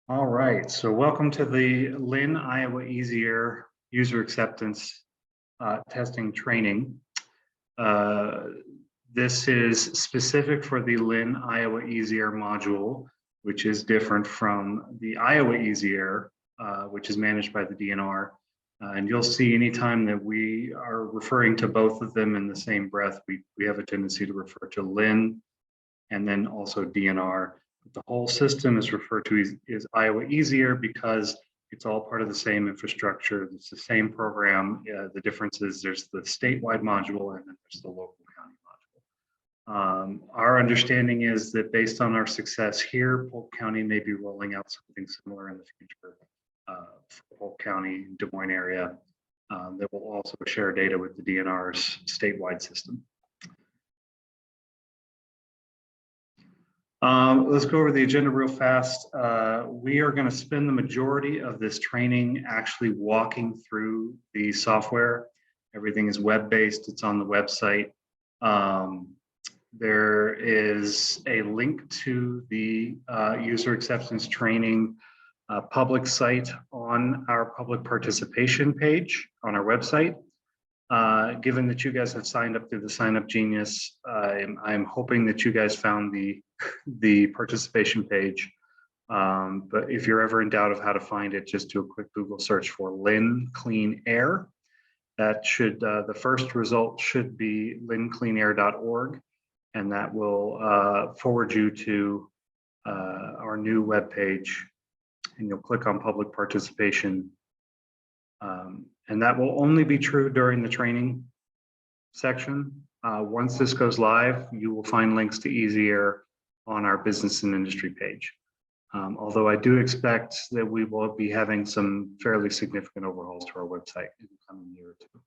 All right, so welcome to the Linn, Iowa Easier User Acceptance Testing Training. This is specific for the Linn, Iowa Easier module, which is different from the Iowa Easier, which is managed by the DNR. And you'll see anytime that we are referring to both of them in the same breath, we have a tendency to refer to Linn and then also DNR. The whole system is referred to as Iowa Easier because it's all part of the same infrastructure. It's the same program. The difference is there's the statewide module and then there's the local county module. Our understanding is that based on our success here, Polk County may be rolling out something similar in the future for Polk County, Des Moines area that will also share data with the DNR's statewide system. Let's go over the agenda real fast. We are going to spend the majority of this training actually walking through the software. Everything is web-based. It's on the website. There is a link to the user acceptance training public site on our public participation page on our website. Given that you guys have signed up through the Sign Up Genius, I'm hoping that you guys found the participation page. But if you're ever in doubt of how to find it, just do a quick Google search for Linn Clean Air. That should, the first result should be linncleanair.org, and that will forward you to our new webpage, and you'll click on public participation. And that will only be true during the training section. Once this goes live, you will find links to Easier on our business and industry page. Although I do expect that we will be having some fairly significant overhauls to our website in the coming year or two.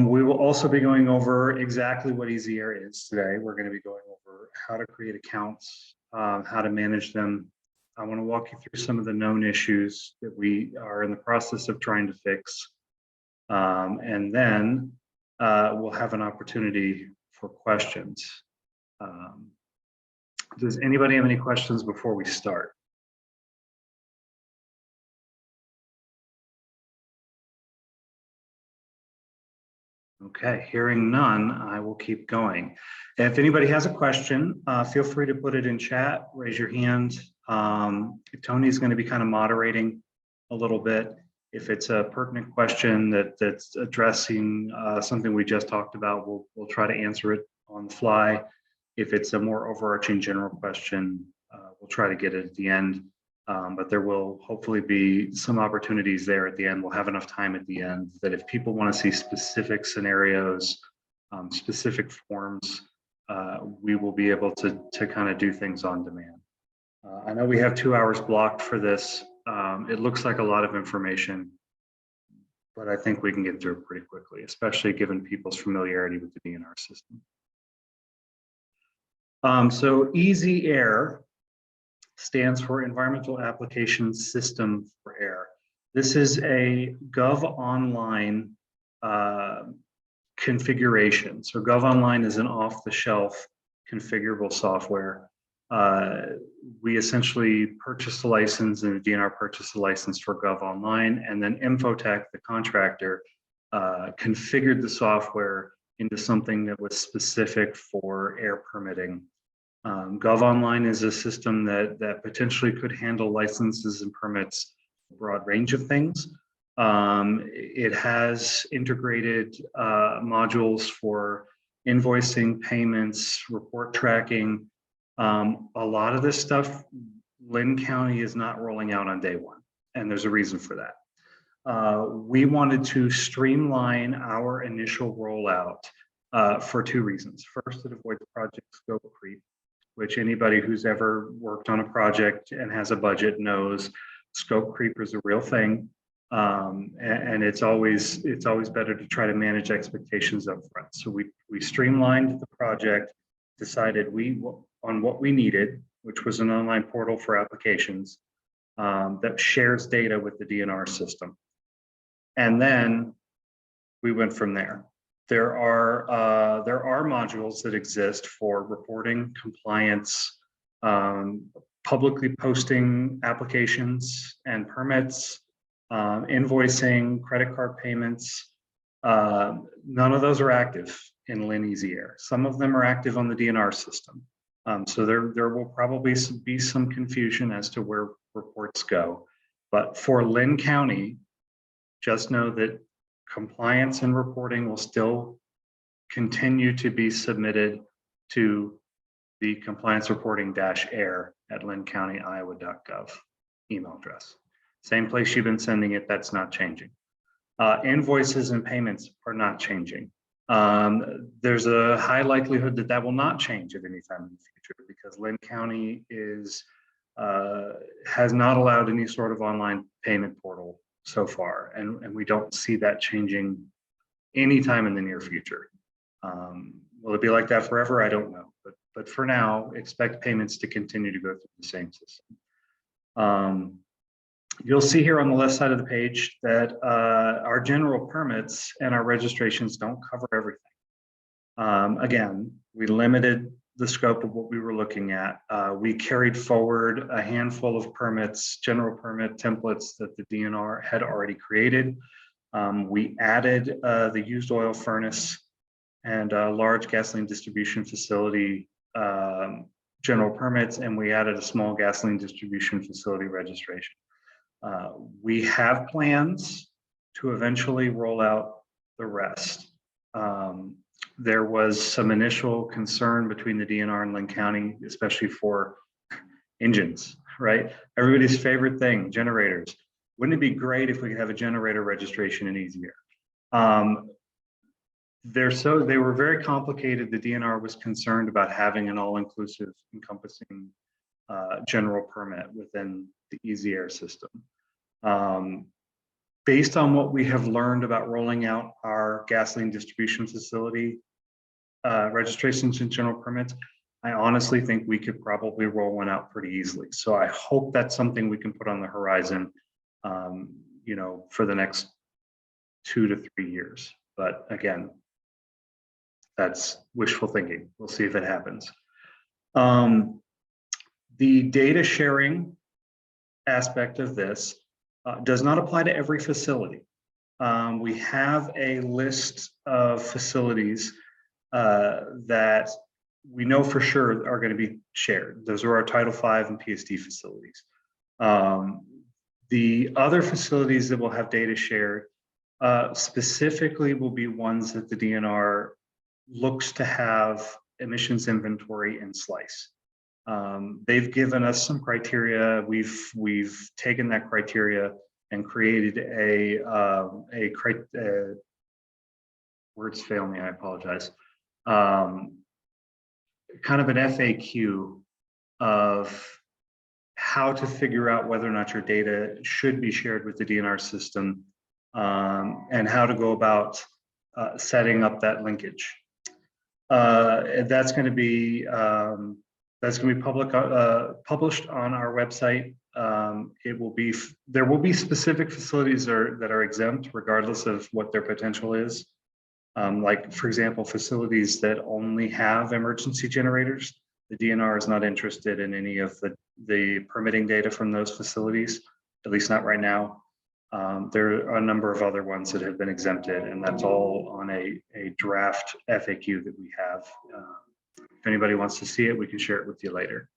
We will also be going over exactly what Easier is today. We're going to be going over how to create accounts, how to manage them. I want to walk you through some of the known issues that we are in the process of trying to fix. And then we'll have an opportunity for questions. Does anybody have any questions before we start? Okay, hearing none, I will keep going. If anybody has a question, feel free to put it in chat, raise your hand. Tony's going to be kind of moderating a little bit. If it's a pertinent question that's addressing something we just talked about, we'll try to answer it on the fly. If it's a more overarching general question, we'll try to get it at the end. But there will hopefully be some opportunities there at the end. We'll have enough time at the end that if people want to see specific scenarios, specific forms, we will be able to kind of do things on demand. I know we have 2 hours blocked for this. It looks like a lot of information, but I think we can get through it pretty quickly, especially given people's familiarity with the DNR system. So Easy Air stands for Environmental Application System for Air. This is a GovOnline configuration. So GovOnline is an off-the-shelf configurable software. We essentially purchased a license, and the DNR purchased a license for GovOnline, and then Infotech, the contractor, configured the software into something that was specific for air permitting. GovOnline is a system that potentially could handle licenses and permits, a broad range of things. It has integrated modules for invoicing, payments, report tracking. A lot of this stuff, Linn County is not rolling out on day one, and there's a reason for that. We wanted to streamline our initial rollout for 2 reasons. First, it avoids project scope creep, which anybody who's ever worked on a project and has a budget knows scope creep is a real thing. And it's always better to try to manage expectations up front. So we streamlined the project, decided on what we needed, which was an online portal for applications that shares data with the DNR system. And then we went from there. There are modules that exist for reporting, compliance, publicly posting applications and permits, invoicing, credit card payments. None of those are active in Linn Easy Air. Some of them are active on the DNR system. So there will probably be some confusion as to where reports go. But for Linn County, just know that compliance and reporting will still continue to be submitted to the compliance reporting -air at linncountyiowa.gov email address. Same place you've been sending it, that's not changing. Invoices and payments are not changing. There's a high likelihood that that will not change at any time in the future because Linn County has not allowed any sort of online payment portal so far, and we don't see that changing anytime in the near future. Will it be like that forever? I don't know, but for now, expect payments to continue to go through the same system. You'll see here on the left side of the page that our general permits and our registrations don't cover everything. Again, we limited the scope of what we were looking at. We carried forward a handful of permits, general permit templates that the DNR had already created. We added the used oil furnace and large gasoline distribution facility general permits, and we added a small gasoline distribution facility registration. We have plans to eventually roll out the rest. There was some initial concern between the DNR and Linn County, especially for engines, right? Everybody's favorite thing, generators. Wouldn't it be great if we could have a generator registration in Easy Air? They were very complicated. The DNR was concerned about having an all-inclusive encompassing general permit within the Easy Air system. Based on what we have learned about rolling out our gasoline distribution facility registrations and general permits, I honestly think we could probably roll one out pretty easily. So I hope that's something we can put on the horizon, you know, for the next 2 to 3 years. But again, that's wishful thinking. We'll see if it happens. The data sharing aspect of this does not apply to every facility. We have a list of facilities that we know for sure are going to be shared. Those are our Title V and PSD facilities. The other facilities that will have data shared specifically will be ones that the DNR looks to have emissions inventory and slice. They've given us some criteria. We've taken that criteria and created words fail me, I apologize. Kind of an FAQ of how to figure out whether or not your data should be shared with the DNR system, and how to go about setting up that linkage. That's going to be published on our website. There will be specific facilities that are exempt regardless of what their potential is. Like, for example, facilities that only have emergency generators. The DNR is not interested in any of the permitting data from those facilities, at least not right now. There are a number of other ones that have been exempted, and that's all on a draft FAQ that we have. If anybody wants to see it, we can share it with you later.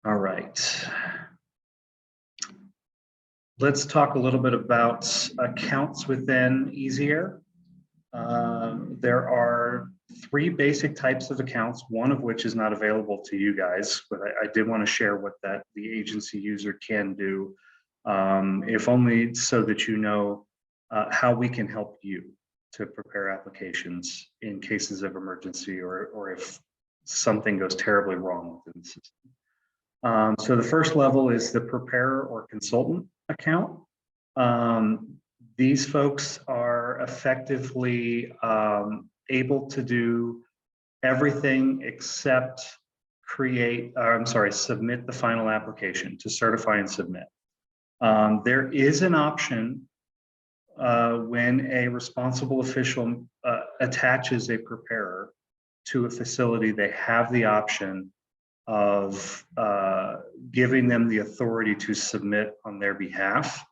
All right. Let's talk a little bit about accounts within Easy Air. There are 3 basic types of accounts, one of which is not available to you guys, but I did want to share what the agency user can do, if only so that you know how we can help you to prepare applications in cases of emergency or if something goes terribly wrong within the system. So the first level is the preparer or consultant account. These folks are effectively able to do everything except submit the final application, to certify and submit. There is an option when a responsible official attaches a preparer to a facility, they have the option of giving them the authority to submit on their behalf.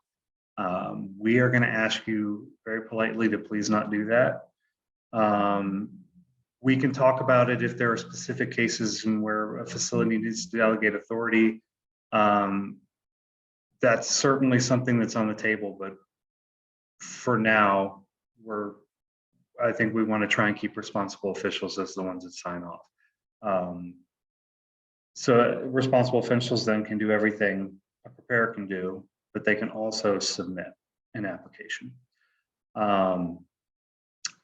We are going to ask you very politely to please not do that. We can talk about it if there are specific cases in where a facility needs to delegate authority. That's certainly something that's on the table, but for now, I think we want to try and keep responsible officials as the ones that sign off. So responsible officials then can do everything a preparer can do, but they can also submit an application.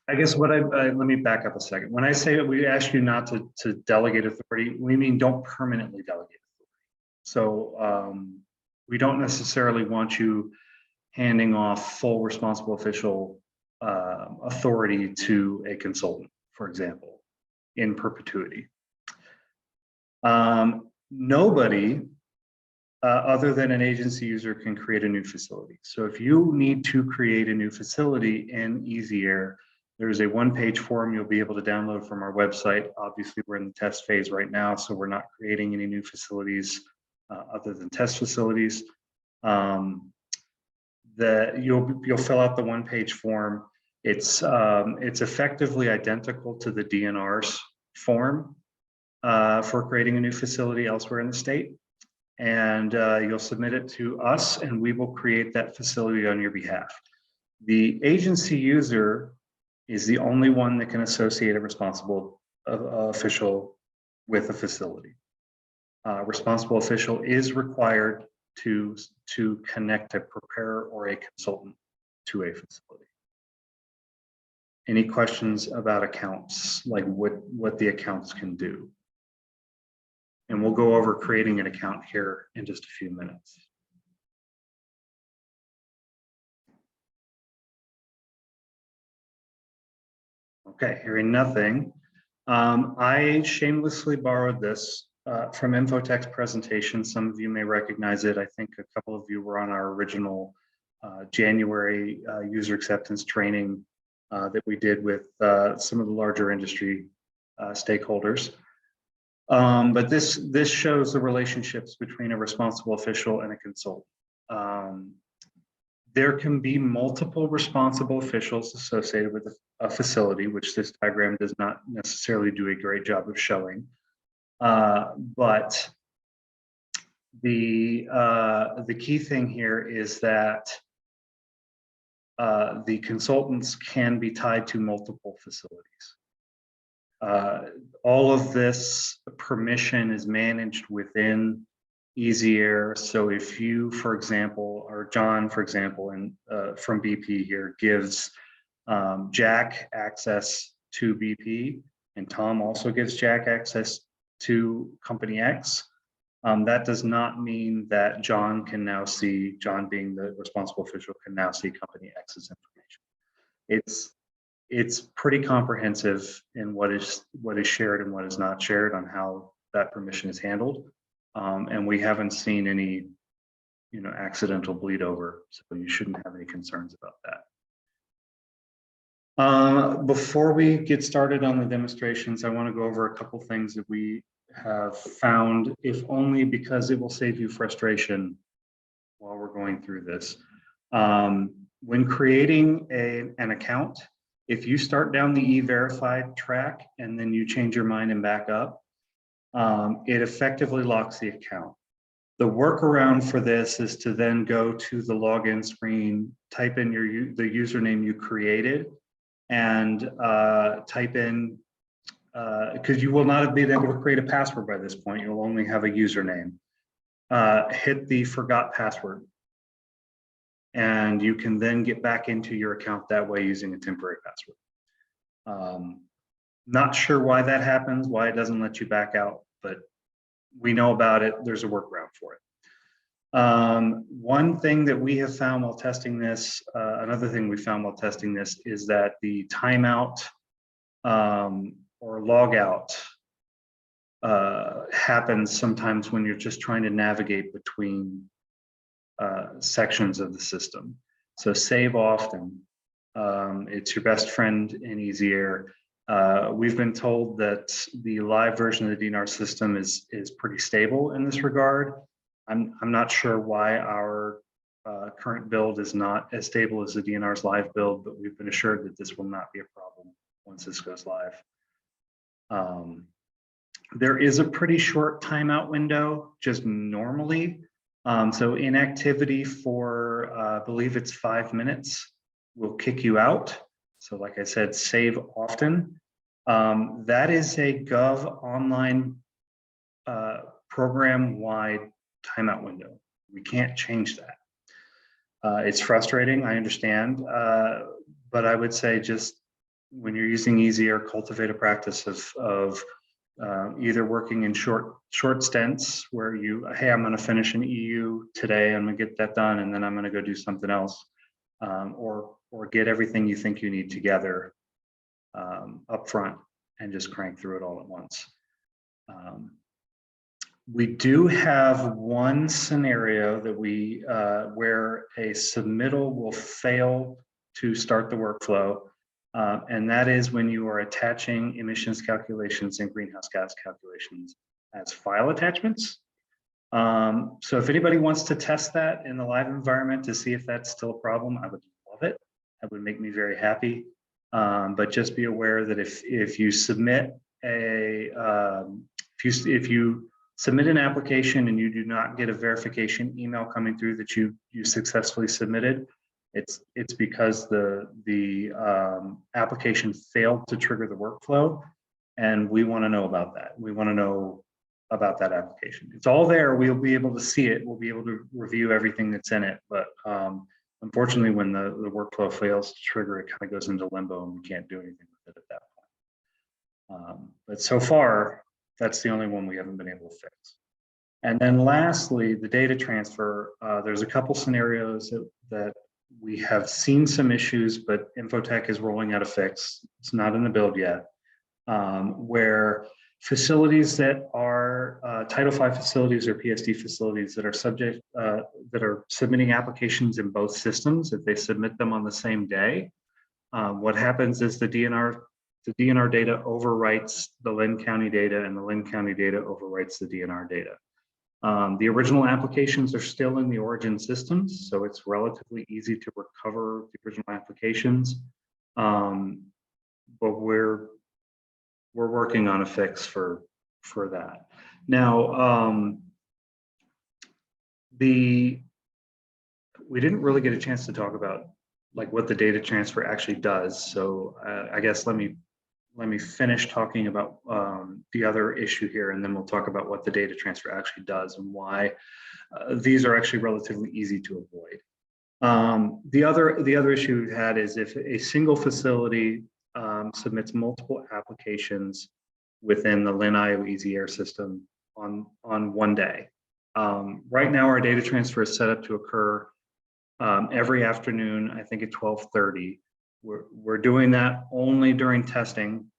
I guess let me back up a second. When I say that we ask you not to delegate authority, we mean don't permanently delegate authority. So we don't necessarily want you handing off full responsible official authority to a consultant, for example, in perpetuity. Nobody other than an agency user can create a new facility. So if you need to create a new facility in EasyAir, there's a one-page form you'll be able to download from our website. Obviously, we're in the test phase right now, so we're not creating any new facilities other than test facilities. You'll fill out the one-page form. It's effectively identical to the DNR's form for creating a new facility elsewhere in the state. And you'll submit it to us and we will create that facility on your behalf. The agency user is the only one that can associate a responsible official with a facility. Responsible official is required to connect a preparer or a consultant to a facility. Any questions about accounts, like what the accounts can do? And we'll go over creating an account here in just a few minutes. Okay, hearing nothing. I shamelessly borrowed this from Infotech's presentation. Some of you may recognize it. I think a couple of you were on our original January user acceptance training that we did with some of the larger industry stakeholders. But this shows the relationships between a responsible official and a consultant. There can be multiple responsible officials associated with a facility, which this diagram does not necessarily do a great job of showing. But the key thing here is that the consultants can be tied to multiple facilities. All of this permission is managed within EasyAir. So if you, for example, or John, for example, and from BP here gives Jack access to BP, and Tom also gives Jack access to Company X, that does not mean that John can now see, John being the responsible official, can now see Company X's information. It's pretty comprehensive in what is shared and what is not shared on how that permission is handled. And we haven't seen any, accidental bleed over, so you shouldn't have any concerns about that. Before we get started on the demonstrations, I want to go over a couple things that we have found, if only because it will save you frustration while we're going through this. When creating an account, if you start down the e-verified track and then you change your mind and back up, it effectively locks the account. The workaround for this is to then go to the login screen, type in the username you created, and type in, because you will not have been able to create a password by this point, you'll only have a username. Hit the forgot password. And you can then get back into your account that way using a temporary password. Not sure why that happens, why it doesn't let you back out, but we know about it. There's a workaround for it. One thing that we have found while testing this, another thing we found while testing this is that the timeout or logout happens sometimes when you're just trying to navigate between sections of the system. So save often. It's your best friend in EasyAir. We've been told that the live version of the DNR system is pretty stable in this regard. I'm not sure why our current build is not as stable as the DNR's live build, but we've been assured that this will not be a problem once this goes live. There is a pretty short timeout window, just normally. So inactivity for, I believe it's 5 minutes, will kick you out. So like I said, save often. That is a Gov online program-wide timeout window. We can't change that. It's frustrating, I understand, but I would say just when you're using Easier, cultivate a practice of either working in short stints where hey, I'm going to finish an EU today, I'm going to get that done, and then I'm going to go do something else, or get everything you think you need together up front and just crank through it all at once. We do have one scenario that where a submittal will fail to start the workflow, and that is when you are attaching emissions calculations and greenhouse gas calculations as file attachments. So if anybody wants to test that in the live environment to see if that's still a problem, I would love it. That would make me very happy. But just be aware that if you submit if you submit an application and you do not get a verification email coming through that you successfully submitted, it's because the application failed to trigger the workflow, and we want to know about that. We want to know about that application. It's all there. We'll be able to see it. We'll be able to review everything that's in it. But unfortunately, when the workflow fails to trigger, it kind of goes into limbo and we can't do anything with it at that point. But so far, that's the only one we haven't been able to fix. And then lastly, the data transfer. There's a couple scenarios that we have seen some issues, but Infotech is rolling out a fix. It's not in the build yet, where facilities that are Title V facilities or PSD facilities that are submitting applications in both systems, if they submit them on the same day, what happens is the DNR data overwrites the Linn County data, and the Linn County data overwrites the DNR data. The original applications are still in the origin systems, so it's relatively easy to recover the original applications. But we're working on a fix for that. Now, we didn't really get a chance to talk about like what the data transfer actually does. So I guess let me finish talking about the other issue here, and then we'll talk about what the data transfer actually does and why these are actually relatively easy to avoid. The other issue we've had is if a single facility submits multiple applications within the Linn Iowa Easy Air system on one day. Right now, our data transfer is set up to occur every afternoon, I think at 12:30. We're doing that only during testing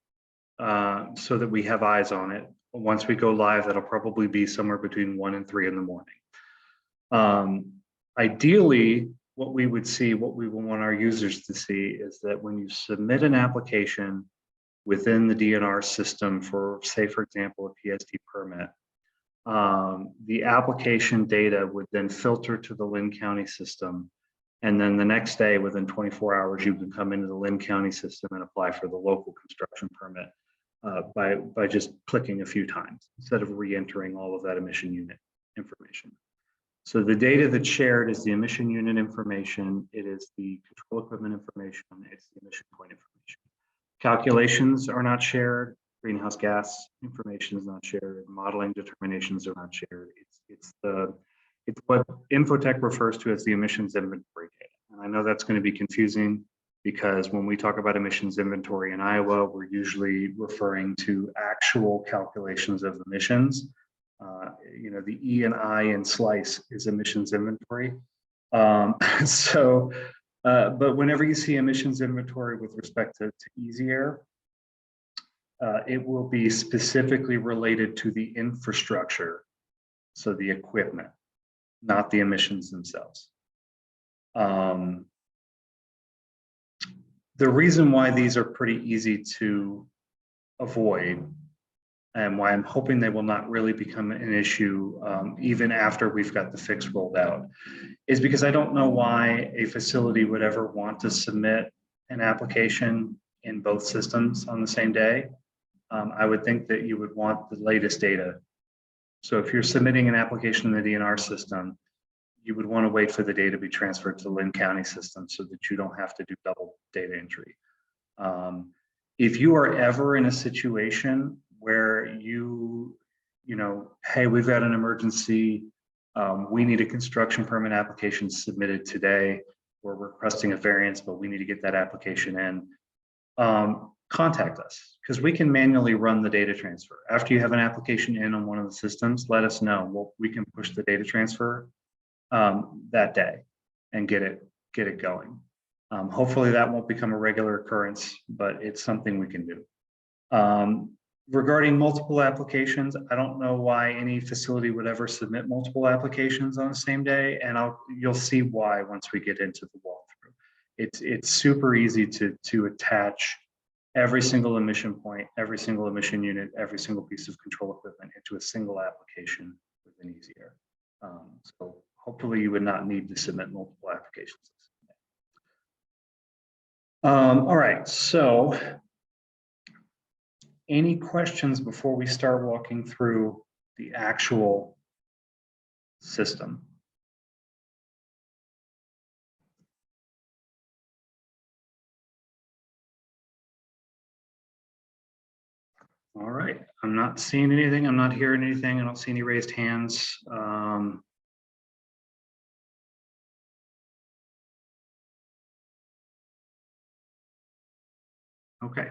so that we have eyes on it. Once we go live, that'll probably be somewhere between 1 and 3 in the morning. Ideally, what we would want our users to see is that when you submit an application within the DNR system for, say, for example, a PSD permit, the application data would then filter to the Linn County system. And then the next day, within 24 hours, you can come into the Linn County system and apply for the local construction permit by just clicking a few times instead of re-entering all of that emission unit information. So the data that's shared is the emission unit information, it is the control equipment information, it's the emission point information. Calculations are not shared, greenhouse gas information is not shared, modeling determinations are not shared. It's what Infotech refers to as the emissions inventory data. And I know that's going to be confusing because when we talk about emissions inventory in Iowa, we're usually referring to actual calculations of emissions. The E and I in SLICE is emissions inventory. But whenever you see emissions inventory with respect to Easy Air, it will be specifically related to the infrastructure, so the equipment, not the emissions themselves. The reason why these are pretty easy to avoid, and why I'm hoping they will not really become an issue even after we've got the fix rolled out, is because I don't know why a facility would ever want to submit an application in both systems on the same day. I would think that you would want the latest data. So if you're submitting an application in the DNR system, you would want to wait for the data to be transferred to the Linn County system so that you don't have to do double data entry. If you are ever in a situation where you know, hey, we've got an emergency, we need a construction permit application submitted today, we're requesting a variance, but we need to get that application in, contact us, because we can manually run the data transfer. After you have an application in on one of the systems, let us know. Well, we can push the data transfer that day and get it going. Hopefully that won't become a regular occurrence, but it's something we can do. Regarding multiple applications, I don't know why any facility would ever submit multiple applications on the same day, and you'll see why once we get into the walkthrough. It's super easy to attach every single emission point, every single emission unit, every single piece of control equipment into a single application with an easier. So hopefully you would not need to submit multiple applications. All right, so any questions before we start walking through the actual system? All right, I'm not seeing anything. I'm not hearing anything. I don't see any raised hands. Okay,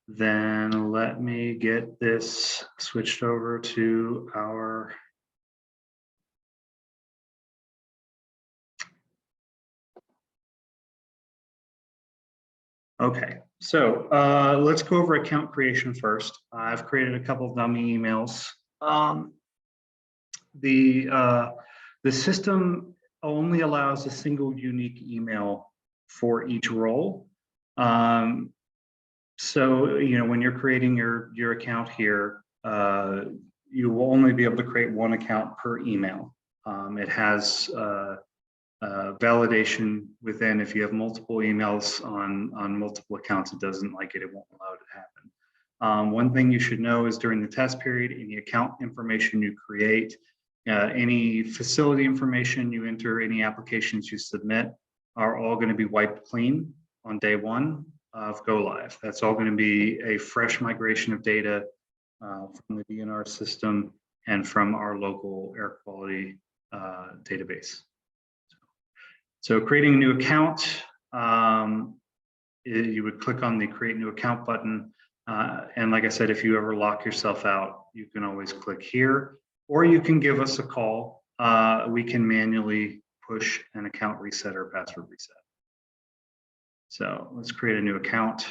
then let me get this switched over to our okay, so let's go over account creation first. I've created a couple of dummy emails. The system only allows a single unique email for each role. So, you know, when you're creating your account here, you will only be able to create one account per email. It has validation within. If you have multiple emails on multiple accounts, it doesn't like it, it won't allow it to happen. One thing you should know is during the test period, any account information you create, any facility information you enter, any applications you submit are all going to be wiped clean on day one of go live. That's all going to be a fresh migration of data from the DNR system and from our local air quality database. So creating a new account, you would click on the create new account button. And like I said, if you ever lock yourself out, you can always click here, or you can give us a call. We can manually push an account reset or password reset. So let's create a new account.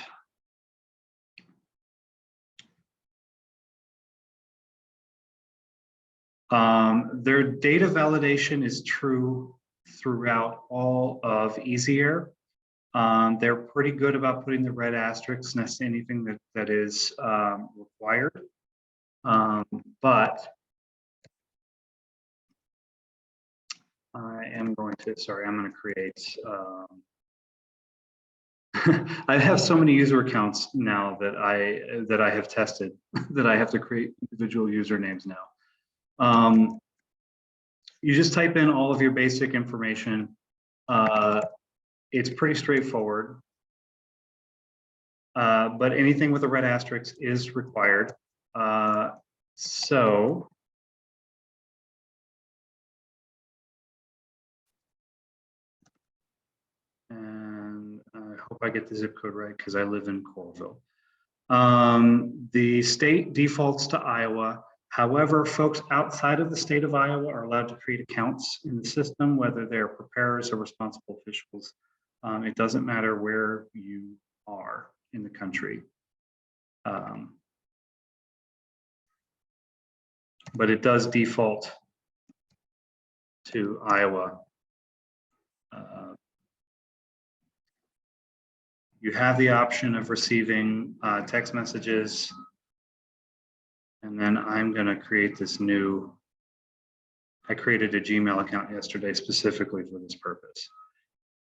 Their data validation is true throughout all of EasyAir. They're pretty good about putting the red asterisks next to anything that is required. But I am going to, sorry, I'm going to create, I have so many user accounts now that I have tested that I have to create individual usernames now. You just type in all of your basic information. It's pretty straightforward, but anything with a red asterisk is required. So and I hope I get the zip code right because I live in Coralville. The state defaults to Iowa. However, folks outside of the state of Iowa are allowed to create accounts in the system, whether they're preparers or responsible officials. It doesn't matter where you are in the country. But it does default to Iowa. You have the option of receiving text messages. And then I'm going to create this new, I created a Gmail account yesterday specifically for this purpose.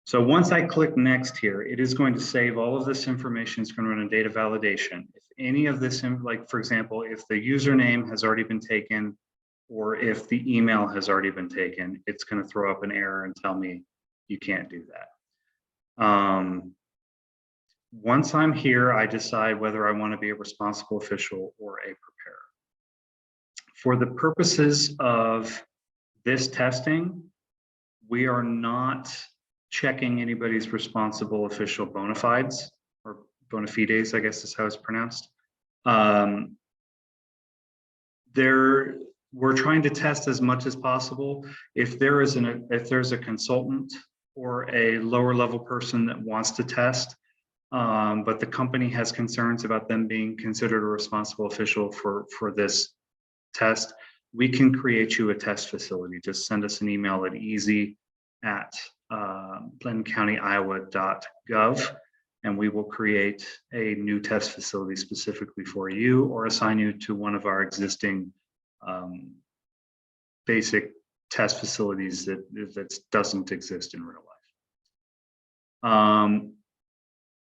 So once I click next here, it is going to save all of this information. It's going to run a data validation. If any of this, like for example, if the username has already been taken, or if the email has already been taken, it's going to throw up an error and tell me you can't do that. Once I'm here, I decide whether I want to be a responsible official or a preparer. For the purposes of this testing, we are not checking anybody's responsible official bona fides, or bona fides, I guess is how it's pronounced. We're trying to test as much as possible. If there's a consultant or a lower level person that wants to test, but the company has concerns about them being considered a responsible official for this test, we can create you a test facility. Just send us an email at easy@linncountyiowa.gov, and we will create a new test facility specifically for you, or assign you to one of our existing basic test facilities that doesn't exist in real life.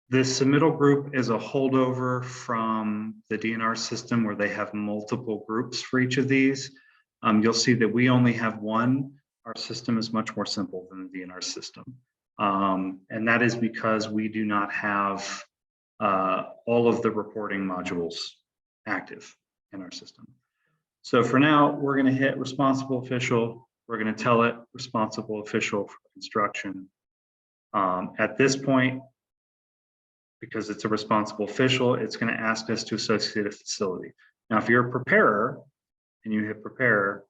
This submittal group is a holdover from the DNR system where they have multiple groups for each of these. You'll see that we only have one. Our system is much more simple than the DNR system. And that is because we do not have all of the reporting modules active in our system. So for now, we're going to hit responsible official. We're going to tell it responsible official for construction. At this point, because it's a responsible official, it's going to ask us to associate a facility. Now, if you're a preparer and you hit prepare,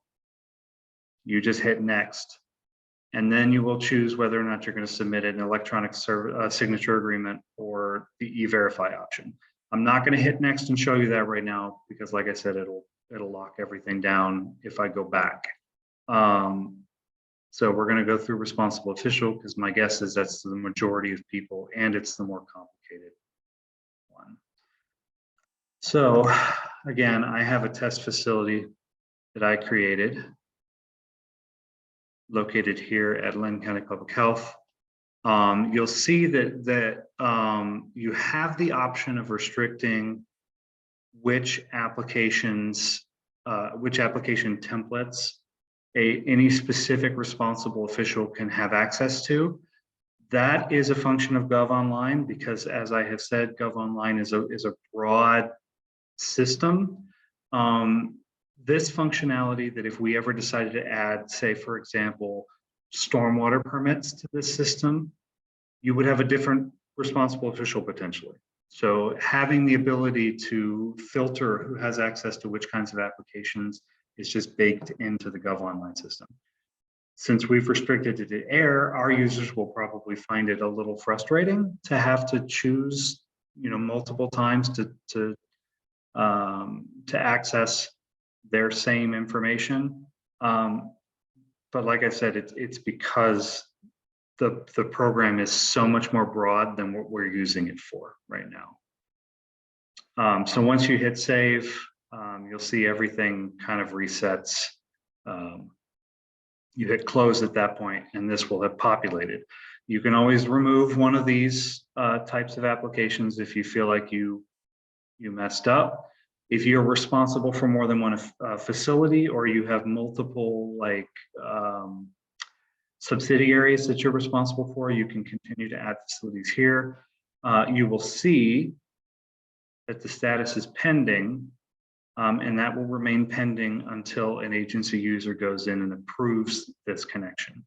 you just hit next, and then you will choose whether or not you're going to submit an electronic signature agreement or the e-verify option. I'm not going to hit next and show you that right now because, like I said, it'll lock everything down if I go back. So we're going to go through responsible official because my guess is that's the majority of people and it's the more complicated one. So again, I have a test facility that I created located here at Linn County Public Health. You'll see that you have the option of restricting which application templates any specific responsible official can have access to. That is a function of GovOnline because, as I have said, GovOnline is a broad system. This functionality that if we ever decided to add, say, for example, stormwater permits to this system, you would have a different responsible official potentially. So having the ability to filter who has access to which kinds of applications is just baked into the GovOnline system. Since we've restricted it to air, our users will probably find it a little frustrating to have to choose, multiple times to access their same information. But like I said, it's because the program is so much more broad than what we're using it for right now. So once you hit save, you'll see everything kind of resets. You hit close at that point, and this will have populated. You can always remove one of these types of applications if you feel like you messed up. If you're responsible for more than one facility, or you have multiple subsidiaries that you're responsible for, you can continue to add facilities here. You will see that the status is pending, and that will remain pending until an agency user goes in and approves this connection.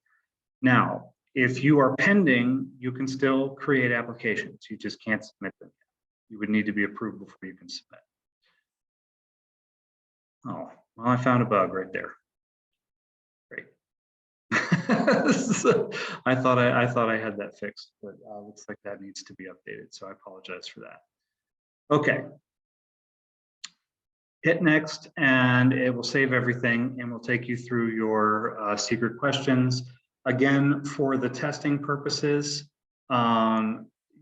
Now, if you are pending, you can still create applications. You just can't submit them yet. You would need to be approved before you can submit. Oh, well, I found a bug right there. Great. So I thought I had that fixed, but looks like that needs to be updated. So I apologize for that. Okay. Hit next, and it will save everything, and will take you through your secret questions. Again, for the testing purposes,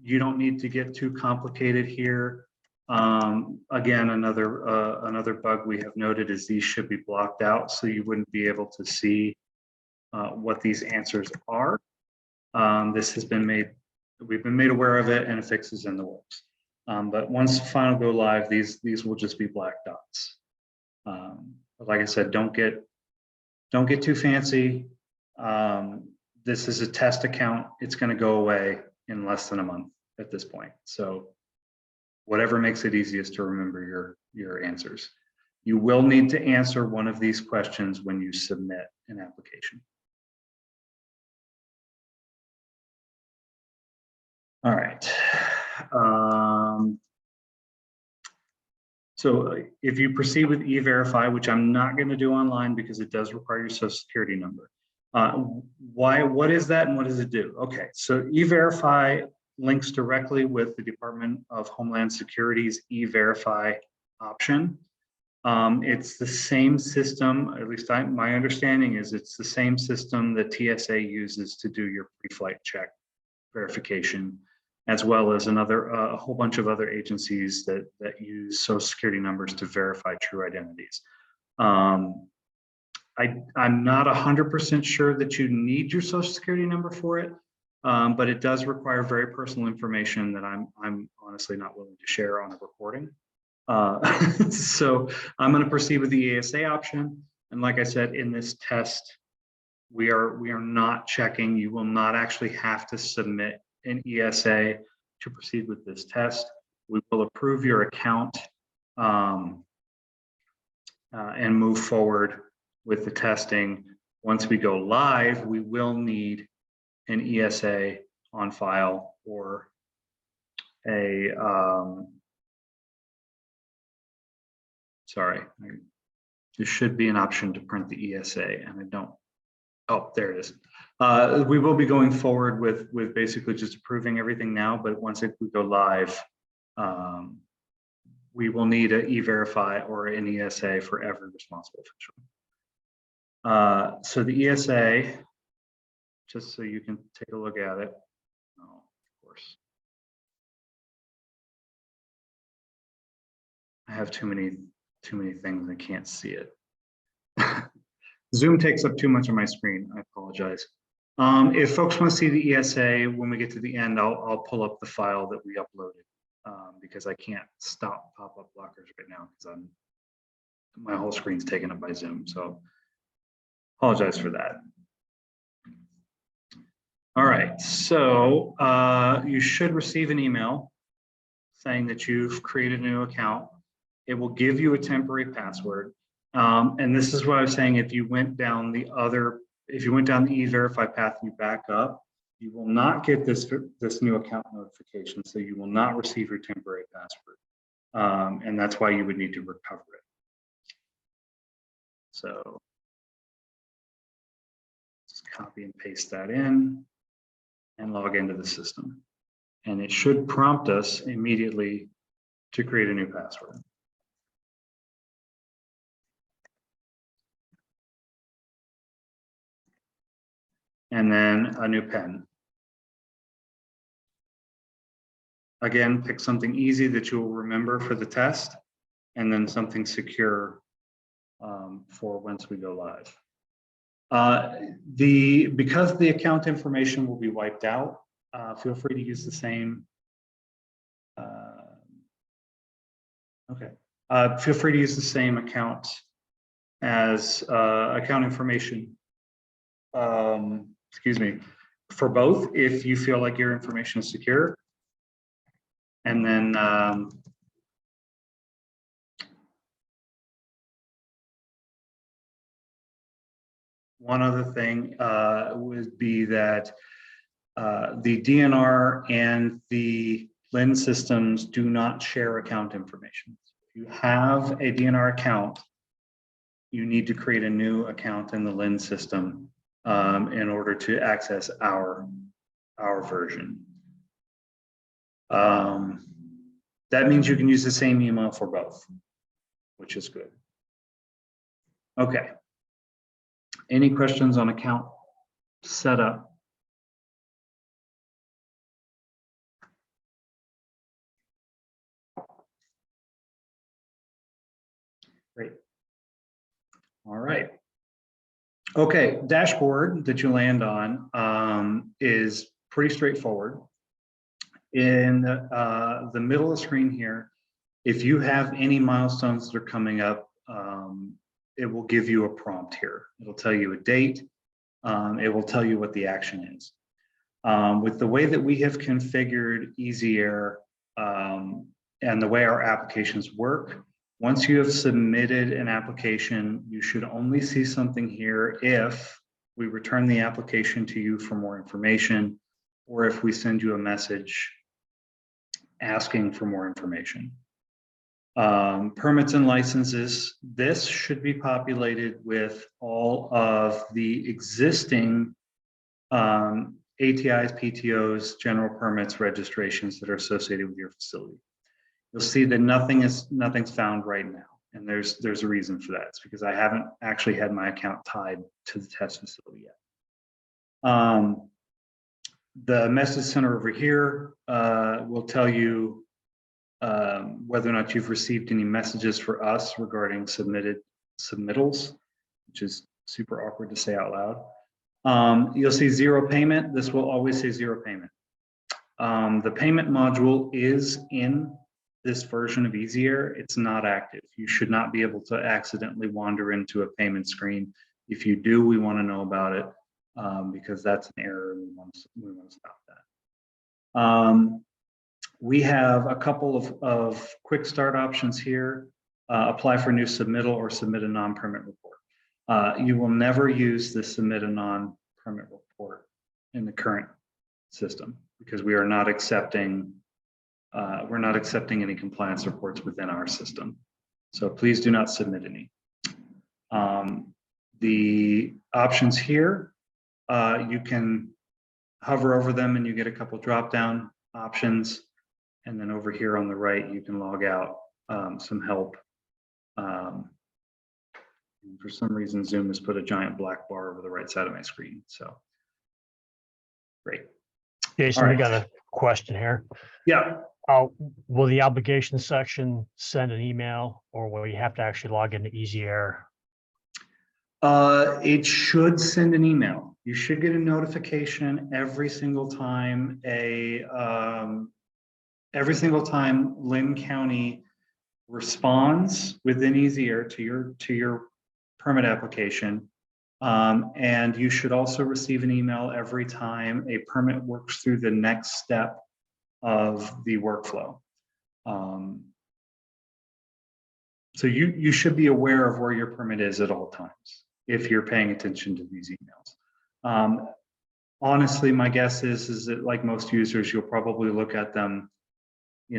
you don't need to get too complicated here. Again, another bug we have noted is these should be blocked out, so you wouldn't be able to see what these answers are. This has been made, we've been made aware of it, and a fix is in the works. But once final go live, these will just be black dots. But like I said, don't get too fancy. This is a test account. It's going to go away in less than a month at this point. So whatever makes it easiest to remember your answers. You will need to answer one of these questions when you submit an application. All right. So if you proceed with E-Verify, which I'm not going to do online because it does require your social security number. What is that and what does it do? Okay, so E-Verify links directly with the Department of Homeland Security's E-Verify option. It's the same system, at least my understanding is it's the same system that TSA uses to do your pre-flight check verification, as well as a whole bunch of other agencies that use social security numbers to verify true identities. I'm not 100% sure that you need your social security number for it, but it does require very personal information that I'm honestly not willing to share on a recording. So I'm going to proceed with the ESA option. And like I said, in this test, we are not checking. You will not actually have to submit an ESA to proceed with this test. We will approve your account and move forward with the testing. Once we go live, we will need an ESA on file or a sorry, there should be an option to print the ESA, and I don't. Oh, there it is. We will be going forward with basically just approving everything now, but once we go live, we will need an E-Verify or an ESA for every responsible official. So the ESA, just so you can take a look at it. Oh, of course. I have too many things, I can't see it. Zoom takes up too much of my screen, I apologize. If folks want to see the ESA, when we get to the end, I'll pull up the file that we uploaded because I can't stop pop-up blockers right now because my whole screen's taken up by Zoom, so apologize for that. All right, so you should receive an email saying that you've created a new account. It will give you a temporary password. And this is what I was saying, if you went down the E-Verify path and you back up, you will not get this new account notification. So you will not receive your temporary password. And that's why you would need to recover it. So just copy and paste that in and log into the system. And it should prompt us immediately to create a new password. And then a new pen. Again, pick something easy that you will remember for the test, and then something secure for once we go live. Because the account information will be wiped out, feel free to use the same. Feel free to use the same account as account information. Excuse me, for both if you feel like your information is secure. And then one other thing would be that the DNR and the Linn systems do not share account information. If you have a DNR account, you need to create a new account in the Linn system in order to access our version. That means you can use the same email for both, which is good. Okay. Any questions on account setup? All right. Okay, dashboard that you land on is pretty straightforward. In the middle of the screen here, if you have any milestones that are coming up, it will give you a prompt here. It'll tell you a date. It will tell you what the action is. With the way that we have configured Easy Air and the way our applications work, once you have submitted an application, you should only see something here if we return the application to you for more information, or if we send you a message asking for more information. Permits and licenses, this should be populated with all of the existing ATIs, PTOs, general permits, registrations that are associated with your facility. You'll see that nothing's found right now. And there's a reason for that. It's because I haven't actually had my account tied to the test facility yet. The message center over here will tell you whether or not you've received any messages for us regarding submittals, which is super awkward to say out loud. You'll see zero payment. This will always say zero payment. The payment module is in this version of Easy Air. It's not active. You should not be able to accidentally wander into a payment screen. If you do, we want to know about it because that's an error and we want to stop that. We have a couple of quick start options here. Apply for new submittal or submit a non-permit report. You will never use the submit a non-permit report in the current system because we are not accepting any compliance reports within our system. So please do not submit any. The options here, you can hover over them and you get a couple drop-down options. And then over here on the right, you can log out some help. For some reason, Zoom has put a giant black bar over the right side of my screen. So great. Jason, All right. we got a question here. Yeah. Will the obligation section send an email, or will you have to actually log into Easy Air? It should send an email. You should get a notification every single time Linn County responds within Easy Air to your permit application. And you should also receive an email every time a permit works through the next step of the workflow. So you should be aware of where your permit is at all times if you're paying attention to these emails. Honestly, my guess is that like most users, you'll probably look at them,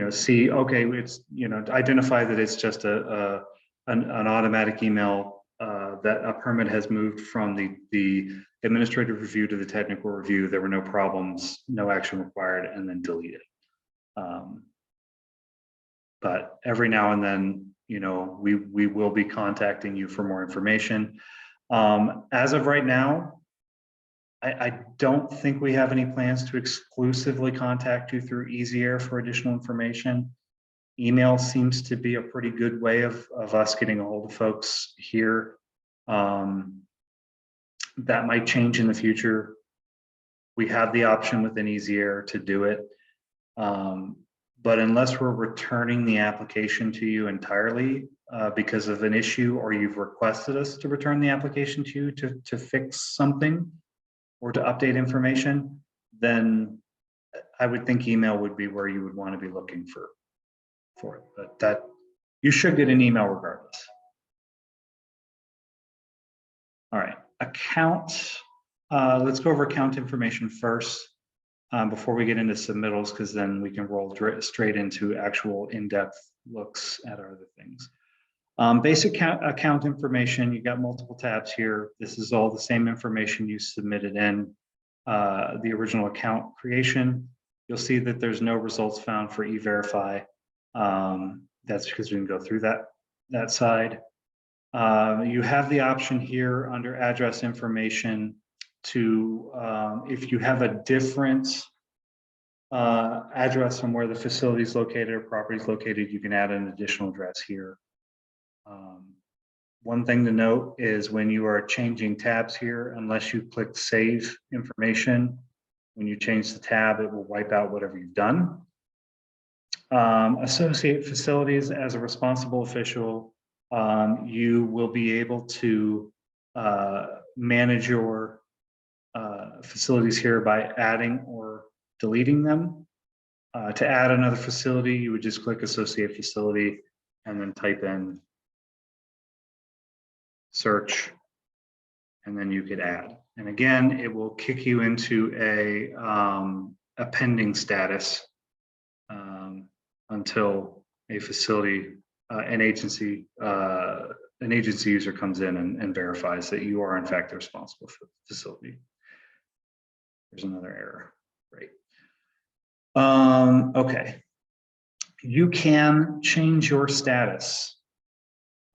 see, okay, it's, identify that it's just an automatic email that a permit has moved from the administrative review to the technical review. There were no problems, no action required, and then delete it. But every now and then, we will be contacting you for more information. As of right now, I don't think we have any plans to exclusively contact you through Easy Air for additional information. Email seems to be a pretty good way of us getting a hold of folks here. That might change in the future. We have the option within Easy Air to do it. But unless we're returning the application to you entirely because of an issue, or you've requested us to return the application to you to fix something or to update information, then I would think email would be where you would want to be looking for it. But that you should get an email regardless. All right, account. Let's go over account information first before we get into submittals, because then we can roll straight into actual in-depth looks at our other things. Basic account information, you got multiple tabs here. This is all the same information you submitted in the original account creation. You'll see that there's no results found for E-Verify. That's because we can go through that side. You have the option here under address information to, if you have a different address from where the facility is located or property is located, you can add an additional address here. One thing to note is when you are changing tabs here, unless you click save information, when you change the tab, it will wipe out whatever you've done. Associate facilities as a responsible official, you will be able to manage your facilities here by adding or deleting them. To add another facility, you would just click associate facility and then type in search, and then you could add. And again, it will kick you into a pending status until a facility, an agency user comes in and verifies that you are in fact the responsible facility. There's another error. Great. Okay. You can change your status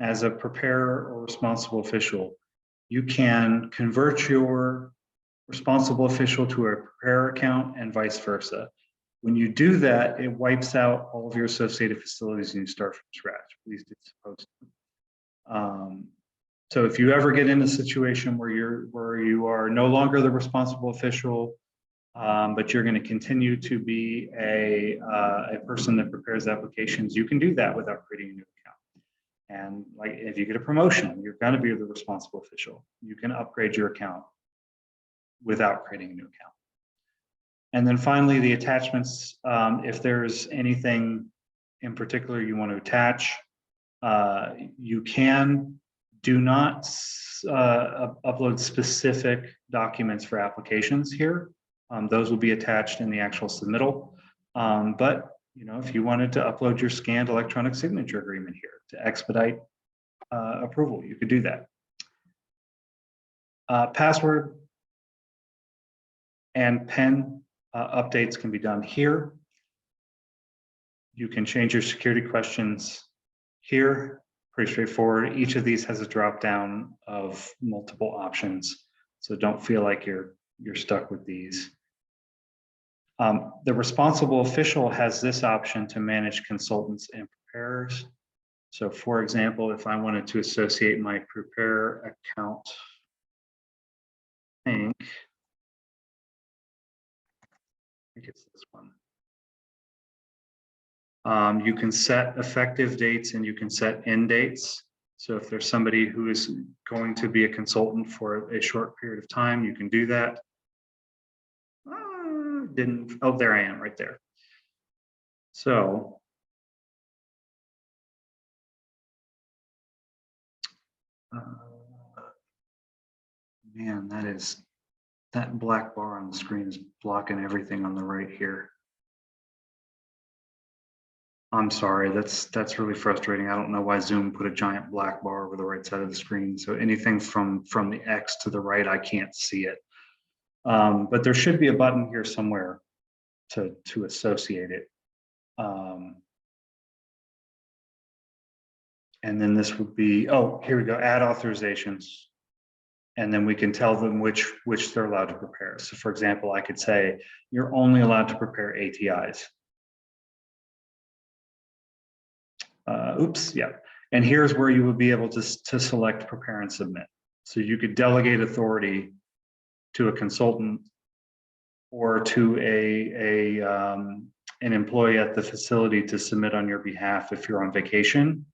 as a preparer or responsible official. You can convert your responsible official to a preparer account and vice versa. When you do that, it wipes out all of your associated facilities and you start from scratch. At least it's supposed to. So if you ever get in a situation where you are no longer the responsible official, but you're going to continue to be a person that prepares applications, you can do that without creating a new account. And like if you get a promotion, you're going to be the responsible official. You can upgrade your account without creating a new account. And then finally, the attachments, if there's anything in particular you want to attach, you can. Do not upload specific documents for applications here. Those will be attached in the actual submittal. But if you wanted to upload your scanned electronic signature agreement here to expedite approval, you could do that. Password and PIN updates can be done here. You can change your security questions here. Pretty straightforward. Each of these has a drop down of multiple options, so don't feel like you're stuck with these. The responsible official has this option to manage consultants and preparers. So for example, if I wanted to associate my preparer account, I think it's this one. You can set effective dates and you can set end dates. So if there's somebody who is going to be a consultant for a short period of time, you can do that. Oh, there I am right there. So man, that black bar on the screen is blocking everything on the right here. I'm sorry, that's really frustrating. I don't know why Zoom put a giant black bar over the right side of the screen. So anything from the X to the right, I can't see it. But there should be a button here somewhere to associate it. And then this would be, oh, here we go, add authorizations. And then we can tell them which they're allowed to prepare. So for example, I could say, you're only allowed to prepare ATIs. Oops, yeah. And here's where you would be able to select prepare and submit. So you could delegate authority to a consultant or to an employee at the facility to submit on your behalf if you're on vacation.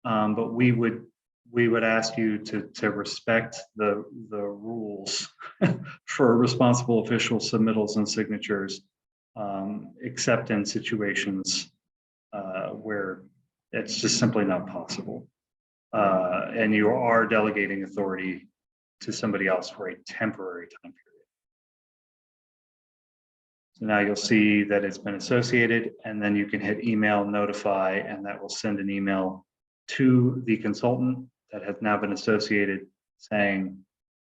But we would ask you to respect the rules for responsible official submittals and signatures, except in situations where it's just simply not possible. And you are delegating authority to somebody else for a temporary time period. So now you'll see that it's been associated, and then you can hit email notify, and that will send an email to the consultant that has now been associated saying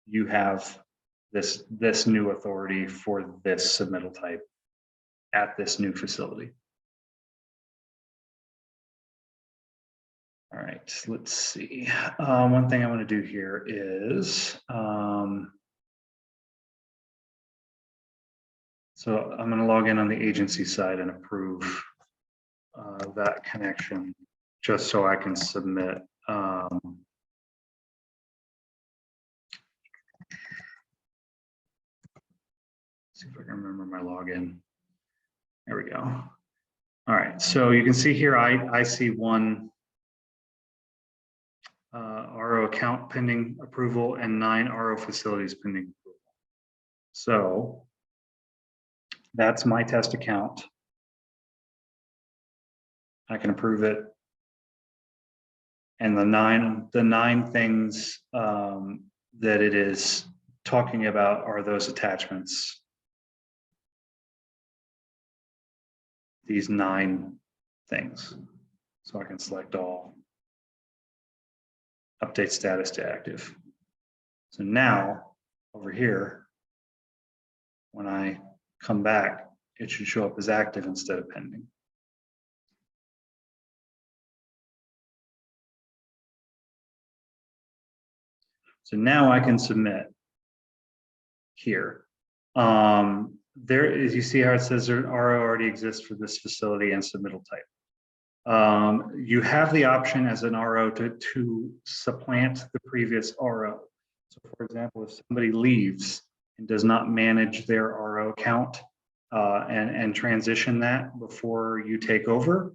you have this new authority for this submittal type at this new facility. All right, let's see. One thing I want to do here is, so I'm going to log in on the agency side and approve that connection just so I can submit. see if I can remember my login. There we go. All right, so you can see here, I see one RO account pending approval and 9 RO facilities pending approval. So that's my test account. I can approve it. And the nine things that it is talking about are those attachments. These 9 things. So I can select all. Update status to active. So now over here, when I come back, it should show up as active instead of pending. So now I can submit here. There is, you see how it says there RO already exists for this facility and submittal type. You have the option as an RO to supplant the previous RO. So for example, if somebody leaves and does not manage their RO account and transition that before you take over,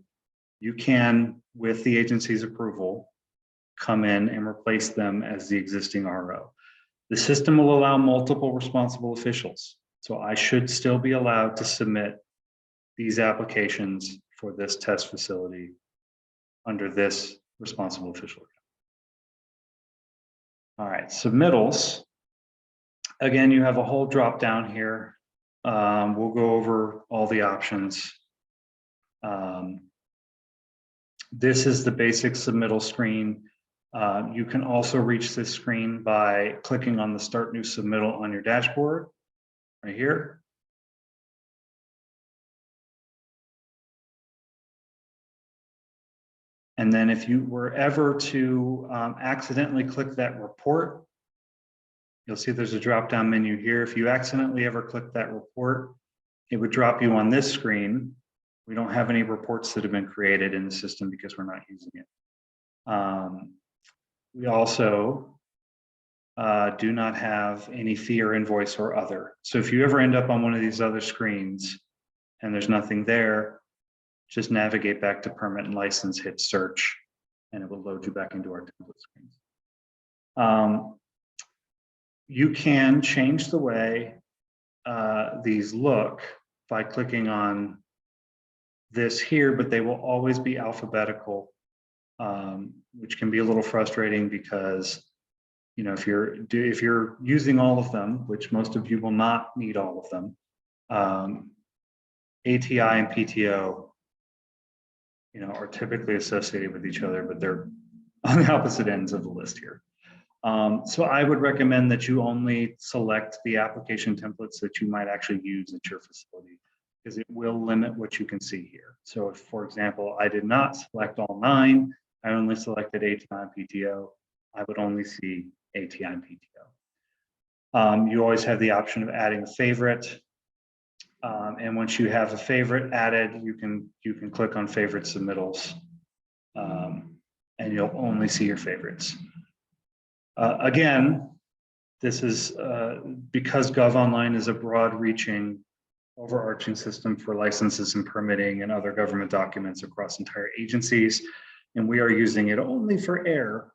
you can, with the agency's approval, come in and replace them as the existing RO. The system will allow multiple responsible officials. So I should still be allowed to submit these applications for this test facility under this responsible official. All right, submittals. Again, you have a whole drop down here. We'll go over all the options. This is the basic submittal screen. You can also reach this screen by clicking on the Start New Submittal on your dashboard right here. And then if you were ever to accidentally click that report, you'll see there's a drop-down menu here. If you accidentally ever click that report, it would drop you on this screen. We don't have any reports that have been created in the system because we're not using it. We also do not have any fee or invoice or other. So if you ever end up on one of these other screens and there's nothing there, just navigate back to permit and license, hit search, and it will load you back into our template screens. You can change the way these look by clicking on this here, but they will always be alphabetical, which can be a little frustrating because, you know, if you're using all of them, which most of you will not need all of them, ATI and PTO, you know, are typically associated with each other, but they're on the opposite ends of the list here. So I would recommend that you only select the application templates that you might actually use at your facility, because it will limit what you can see here. So if, for example, I did not select all 9, I only selected ATI and PTO, I would only see ATI and PTO. You always have the option of adding a favorite. And once you have a favorite added, you can click on favorite submittals, and you'll only see your favorites. Again, this is because GovOnline is a broad-reaching, overarching system for licenses and permitting and other government documents across entire agencies, and we are using it only for air.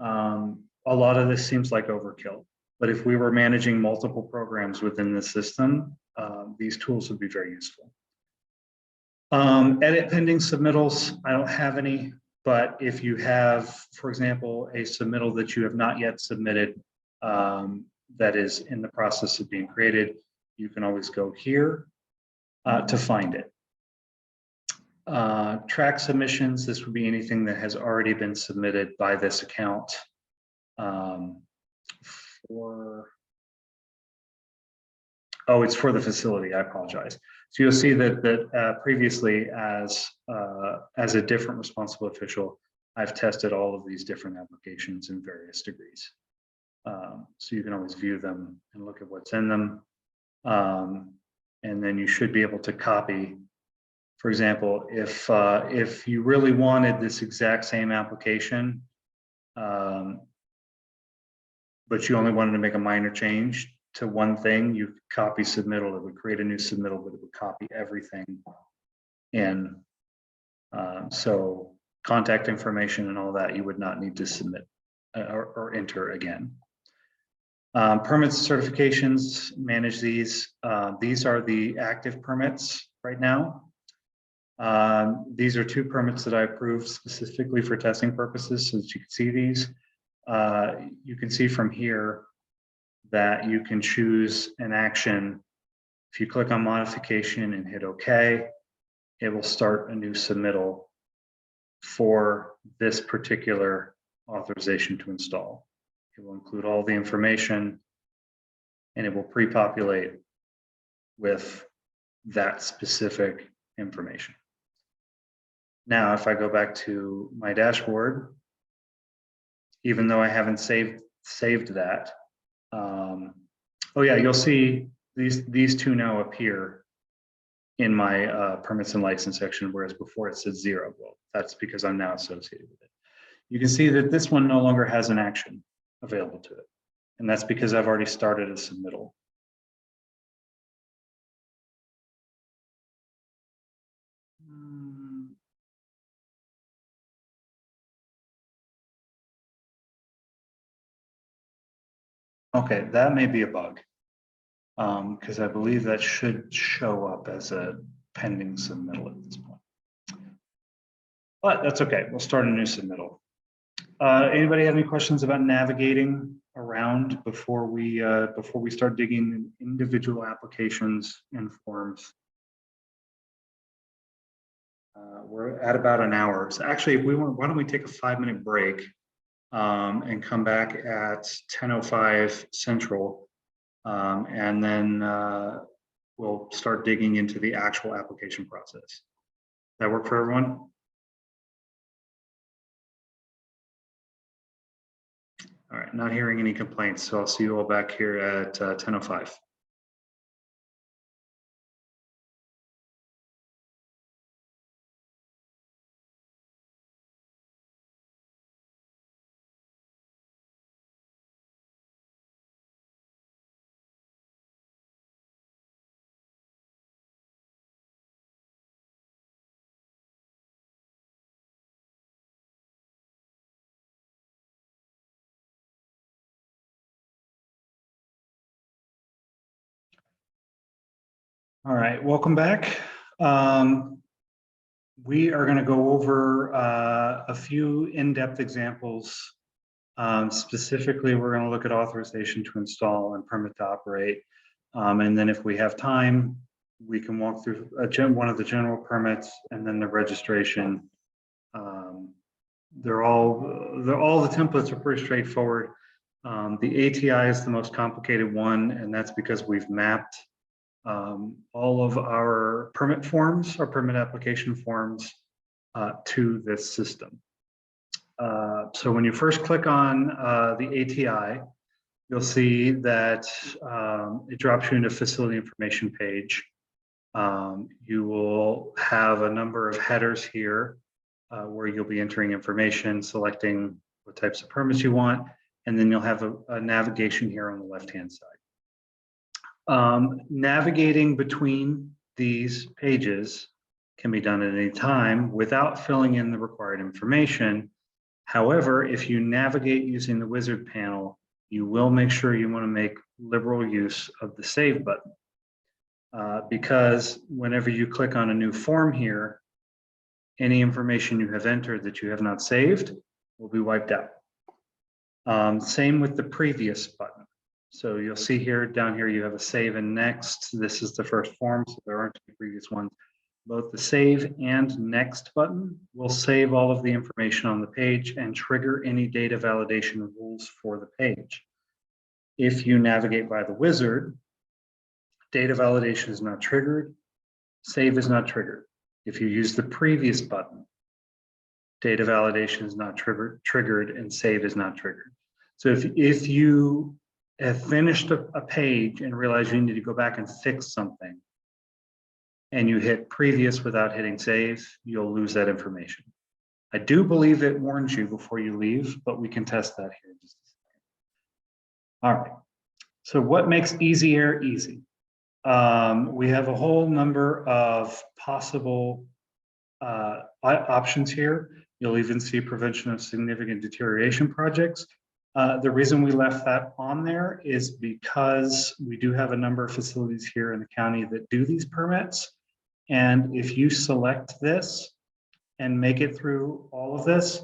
A lot of this seems like overkill, but if we were managing multiple programs within the system, these tools would be very useful. Edit pending submittals, I don't have any, but if you have, for example, a submittal that you have not yet submitted that is in the process of being created, you can always go here to find it. Track submissions, this would be anything that has already been submitted by this account. It's for the facility, I apologize. So you'll see that previously as a different responsible official, I've tested all of these different applications in various degrees. So you can always view them and look at what's in them. And then you should be able to copy. For example, if you really wanted this exact same application, but you only wanted to make a minor change, to one thing, you copy submittal, it would create a new submittal, but it would copy everything in. So contact information and all that, you would not need to submit or enter again. Permits, certifications, manage these. These are the active permits right now. These are 2 permits that I approved specifically for testing purposes so that you can see these. You can see from here that you can choose an action. If you click on modification and hit OK, it will start a new submittal for this particular authorization to install. It will include all the information and it will pre-populate with that specific information. Now, if I go back to my dashboard, even though I haven't saved that, oh yeah, you'll see these 2 now appear in my permits and license section, whereas before it said 0. Well, that's because I'm now associated with it. You can see that this one no longer has an action available to it. And that's because I've already started a submittal. Okay, that may be a bug. Because I believe that should show up as a pending submittal at this point. But that's okay, we'll start a new submittal. Anybody have any questions about navigating around before we start digging individual applications and forms? We're at about an hour. So actually, if we want, why don't we take a 5-minute break and come back at 10:05 Central, and then we'll start digging into the actual application process. That work for everyone? All right, not hearing any complaints, so I'll see you all back here at 10:05. All right, welcome back. We are going to go over a few in-depth examples. Specifically, we're going to look at authorization to install and permit to operate. And then if we have time, we can walk through one of the general permits and then the registration. They're all the templates are pretty straightforward. The ATI is the most complicated one, and that's because we've mapped all of our permit forms, our permit application forms, to this system. So when you first click on the ATI, you'll see that it drops you into facility information page. You will have a number of headers here where you'll be entering information, selecting what types of permits you want, and then you'll have a navigation here on the left-hand side. Navigating between these pages can be done at any time without filling in the required information. However, if you navigate using the wizard panel, you will make sure you want to make liberal use of the save button. Because whenever you click on a new form here, any information you have entered that you have not saved will be wiped out. Same with the previous button. So you'll see here, down here, you have a save and next. This is the first form, so there aren't any previous ones. Both the save and next button will save all of the information on the page and trigger any data validation rules for the page. If you navigate by the wizard, data validation is not triggered, save is not triggered. If you use the previous button, data validation is not triggered and save is not triggered. So if you have finished a page and realize you need to go back and fix something, and you hit previous without hitting save, you'll lose that information. I do believe it warns you before you leave, but we can test that here in just a second. All right, So what makes easy air easy? We have a whole number of possible options here. You'll even see prevention of significant deterioration projects. The reason we left that on there is because we do have a number of facilities here in the county that do these permits. And if you select this and make it through all of this,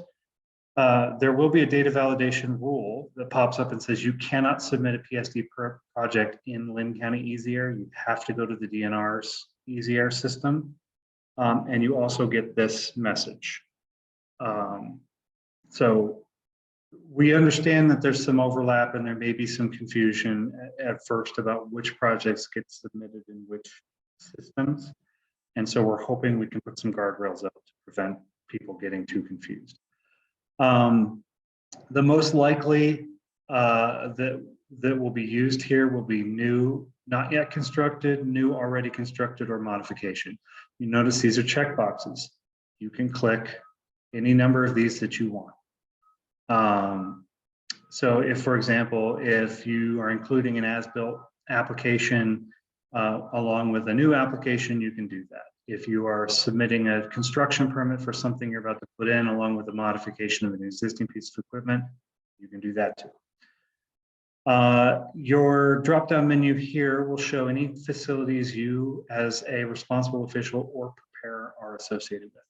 there will be a data validation rule that pops up and says you cannot submit a PSD project in Linn County Easy Air. You have to go to the DNR's Easy Air system. And you also get this message. So we understand that there's some overlap and there may be some confusion at first about which projects get submitted in which systems. And so we're hoping we can put some guardrails up to prevent people getting too confused. The most likely that will be used here will be new, not yet constructed, new, already constructed, or modification. You notice these are checkboxes. You can click any number of these that you want. So if, for example, if you are including an as-built application along with a new application, you can do that. If you are submitting a construction permit for something you're about to put in along with a modification of an existing piece of equipment, you can do that too. Your drop-down menu here will show any facilities you as a responsible official or preparer are associated with.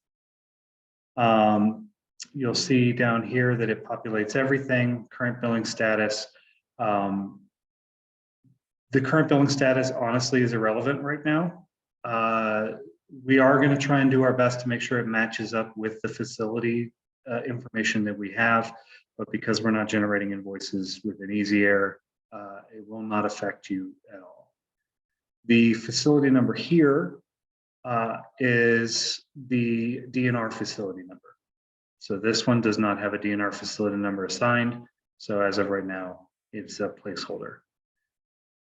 You'll see down here that it populates everything, current billing status. The current billing status honestly is irrelevant right now. We are going to try and do our best to make sure it matches up with the facility information that we have, but because we're not generating invoices with an Easy Air, it will not affect you at all. The facility number here is the DNR facility number. So this one does not have a DNR facility number assigned. So as of right now, it's a placeholder.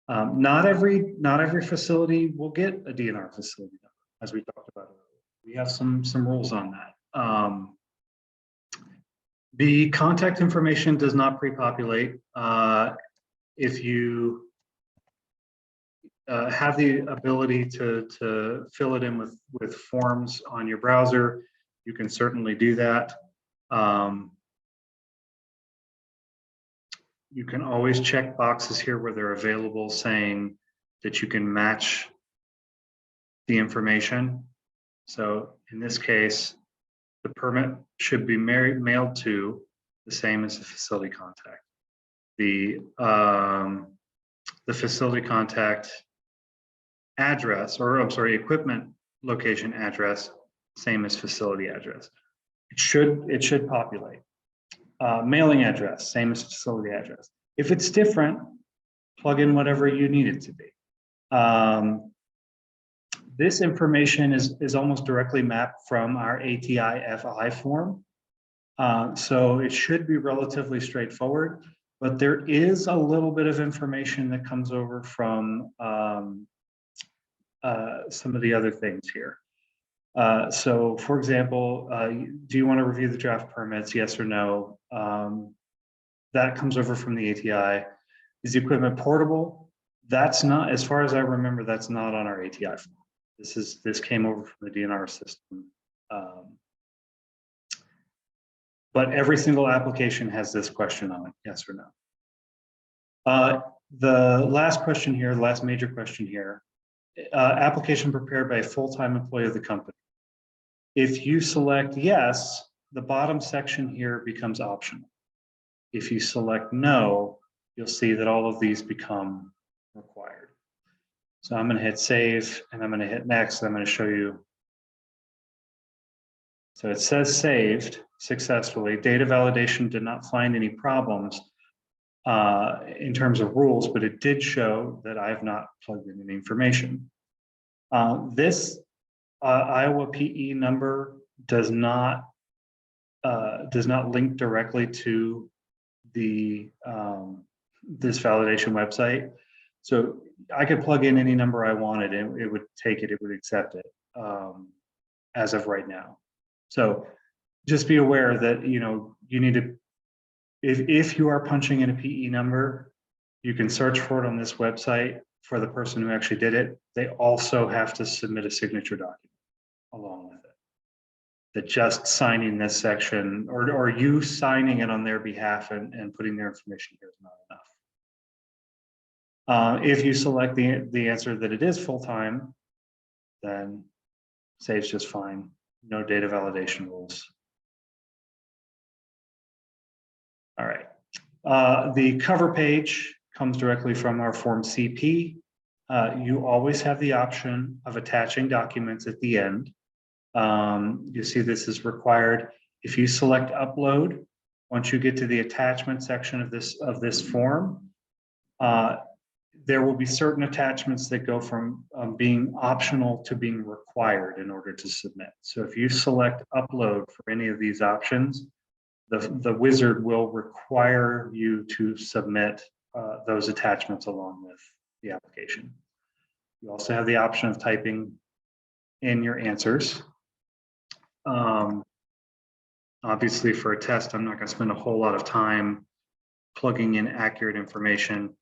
Not every facility will get a DNR facility number, as we talked about earlier. We have some rules on that. The contact information does not pre-populate. If you have the ability to fill it in with forms on your browser, you can certainly do that. You can always check boxes here where they're available saying that you can match the information. So in this case, the permit should be mailed to the same as the facility contact. The facility contact address, or I'm sorry, equipment location address, same as facility address. It should populate. Mailing address, same as facility address. If it's different, plug in whatever you need it to be. This information is almost directly mapped from our ATI FI form. So it should be relatively straightforward, but there is a little bit of information that comes over from some of the other things here. So for example, do you want to review the draft permits? Yes or no? That comes over from the ATI. Is the equipment portable? That's not, as far as I remember, that's not on our ATI form. This came over from the DNR system. But every single application has this question on it, yes or no. The last question here, the last major question here, application prepared by a full-time employee of the company. If you select yes, the bottom section here becomes optional. If you select no, you'll see that all of these become required. So I'm going to hit save and I'm going to hit next. And I'm going to show you. So it says saved successfully. Data validation did not find any problems in terms of rules, but it did show that I have not plugged in any information. This Iowa PE number does not link directly to the this validation website. So I could plug in any number I wanted and it would take it, it would accept it as of right now. So just be aware that, you know, you need to, if you are punching in a PE number, You can search for it on this website for the person who actually did it. They also have to submit a signature document along with it. That just signing this section or you signing it on their behalf and putting their information here is not enough. If you select the answer that it is full-time, then save's just fine. No data validation rules. All right. The cover page comes directly from our Form CP. You always have the option of attaching documents at the end. You see this is required. If you select upload, once you get to the attachment section of this form, there will be certain attachments that go from being optional to being required in order to submit. So if you select upload for any of these options, the wizard will require you to submit those attachments along with the application. You also have the option of typing in your answers. Obviously for a test, I'm not going to spend a whole lot of time plugging in accurate information.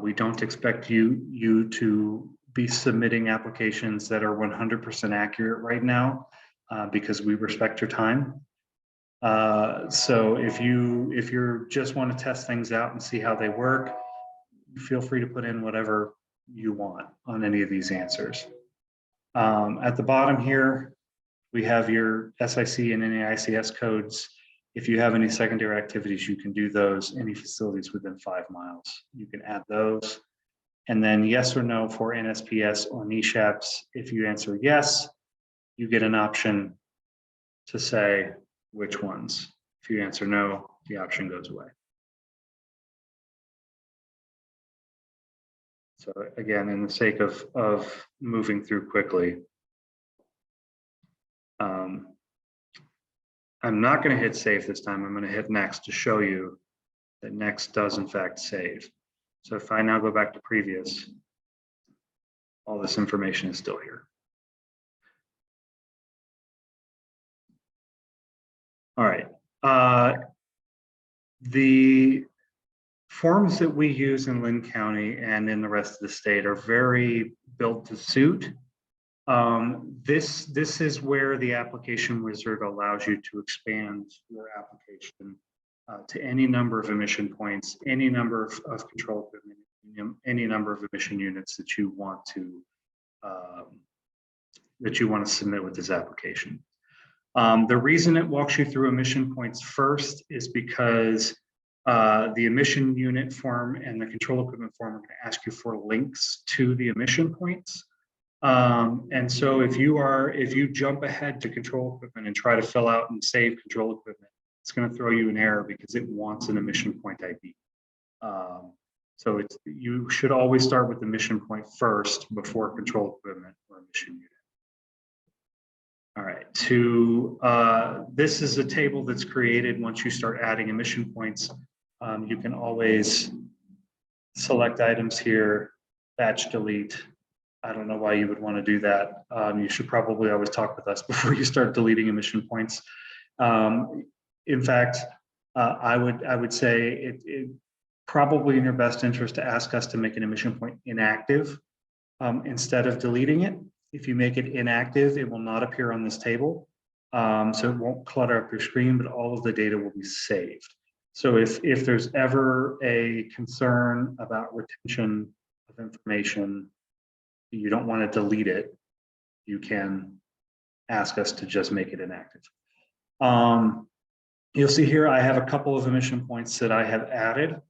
We don't expect you to be submitting applications that are 100% accurate right now because we respect your time. So if you just want to test things out and see how they work, feel free to put in whatever you want on any of these answers. At the bottom here, we have your SIC and NAICS codes. If you have any secondary activities, you can do those. Any facilities within 5 miles, you can add those. And then yes or no for NSPS or NESHAPs. If you answer yes, you get an option to say which ones. If you answer no, the option goes away. So again, in the sake of moving through quickly, I'm not going to hit save this time. I'm going to hit next to show you that next does in fact save. So if I now go back to previous, all this information is still here. All right. The forms that we use in Linn County and in the rest of the state are very built to suit. This is where the application wizard allows you to expand your application to any number of emission points, any number of control equipment, any number of emission units that you want to submit with this application. The reason it walks you through emission points first is because the emission unit form and the control equipment form are going to ask you for links to the emission points. And so if you jump ahead to control equipment and try to fill out and save control equipment, it's going to throw you an error because it wants an emission point ID. So you should always start with the emission point first before control equipment or emission unit. All right, this is a table that's created once you start adding emission points. You can always select items here, batch delete. I don't know why you would want to do that. You should probably always talk with us before you start deleting emission points. In fact, I would say it probably in your best interest to ask us to make an emission point inactive instead of deleting it. If you make it inactive, it will not appear on this table. So it won't clutter up your screen, but all of the data will be saved. So if there's ever a concern about retention of information, you don't want to delete it, you can ask us to just make it inactive. You'll see here I have a couple of emission points that I have added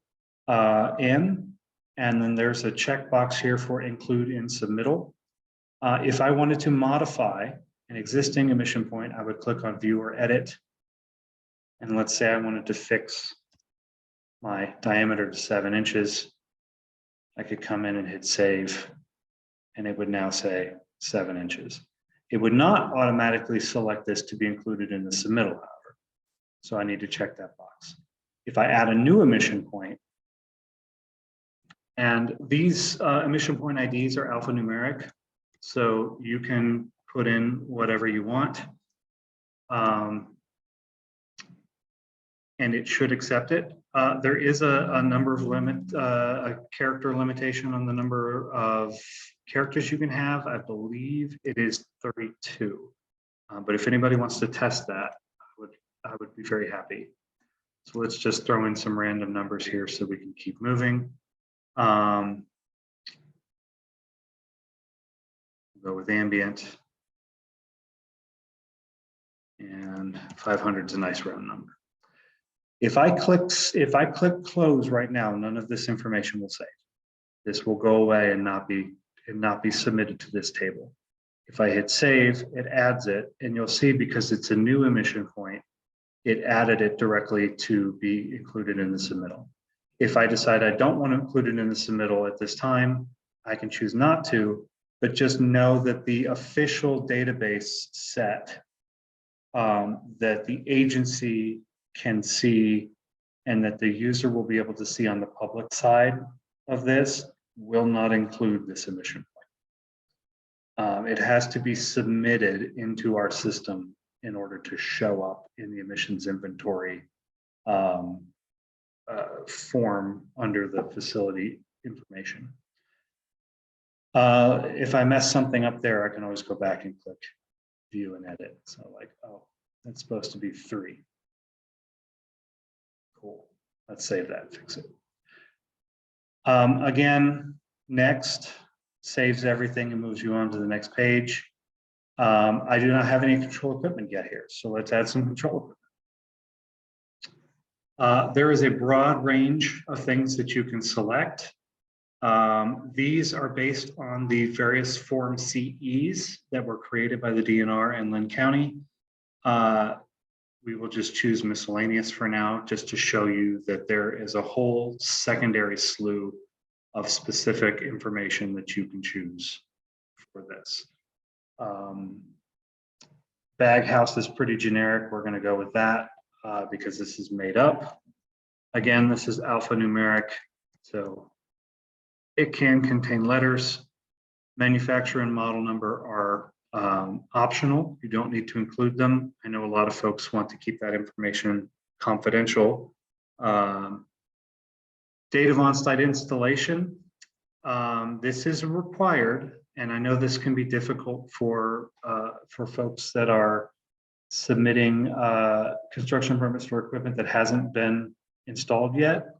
in, and then there's a checkbox here for include in submittal. If I wanted to modify an existing emission point, I would click on view or edit. And let's say I wanted to fix my diameter to 7 inches. I could come in and hit save, and it would now say 7 inches. It would not automatically select this to be included in the submittal, however. So I need to check that box. If I add a new emission point, and these emission point IDs are alphanumeric, so you can put in whatever you want, and it should accept it. There is a number of a character limitation on the number of characters you can have. I believe it is 32. But if anybody wants to test that, I would be very happy. So let's just throw in some random numbers here so we can keep moving. Go with ambient. And 500 is a nice round number. If I click close right now, none of this information will save. This will go away and not be submitted to this table. If I hit save, it adds it, and you'll see because it's a new emission point, it added it directly to be included in the submittal. If I decide I don't want to include it in the submittal at this time, I can choose not to, but just know that the official database set that the agency can see and that the user will be able to see on the public side of this will not include this emission point. It has to be submitted into our system in order to show up in the emissions inventory form under the facility information. If I mess something up there, I can always go back and click view and edit. So like, oh, that's supposed to be 3. Cool. Let's save that, fix it. Again, next saves everything and moves you on to the next page. I do not have any control equipment yet here, so let's add some control equipment. There is a broad range of things that you can select. These are based on the various Form CEs that were created by the DNR and Linn County. We will just choose miscellaneous for now, just to show you that there is a whole secondary slew of specific information that you can choose for this. Bag house is pretty generic. We're going to go with that because this is made up. Again, this is alphanumeric, so it can contain letters. Manufacturer and model number are optional. You don't need to include them. I know a lot of folks want to keep that information confidential. Date of on-site installation. This is required, and I know this can be difficult for folks that are submitting construction permits for equipment that hasn't been installed yet.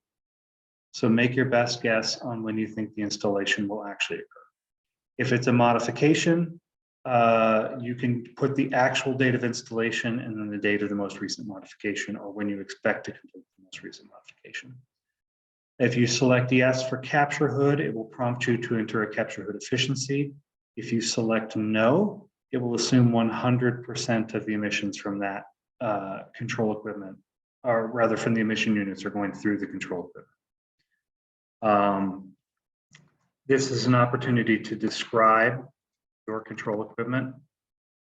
So make your best guess on when you think the installation will actually occur. If it's a modification, you can put the actual date of installation and then the date of the most recent modification, or when you expect to complete the most recent modification. If you select yes for capture hood, it will prompt you to enter a capture hood efficiency. If you select no, it will assume 100% of the emissions from that control equipment, or rather from the emission units, are going through the control equipment. This is an opportunity to describe your control equipment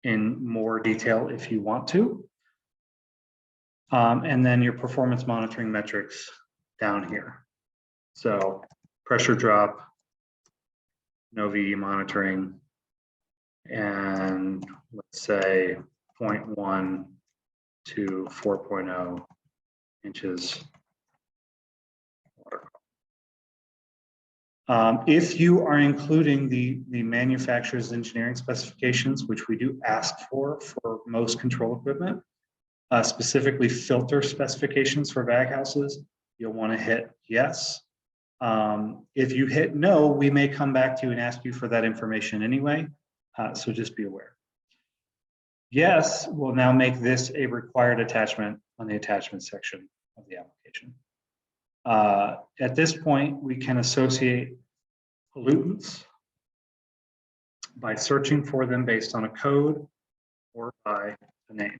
in more detail if you want to. And then your performance monitoring metrics down here. So pressure drop, no VE monitoring, and let's say 0.1 to 4.0 inches water. If you are including the manufacturer's engineering specifications, which we do ask for most control equipment, specifically filter specifications for bag houses, you'll want to hit yes. If you hit no, we may come back to you and ask you for that information anyway, so just be aware. Yes will now make this a required attachment on the attachment section of the application. At this point, we can associate pollutants by searching for them based on a code or by a name.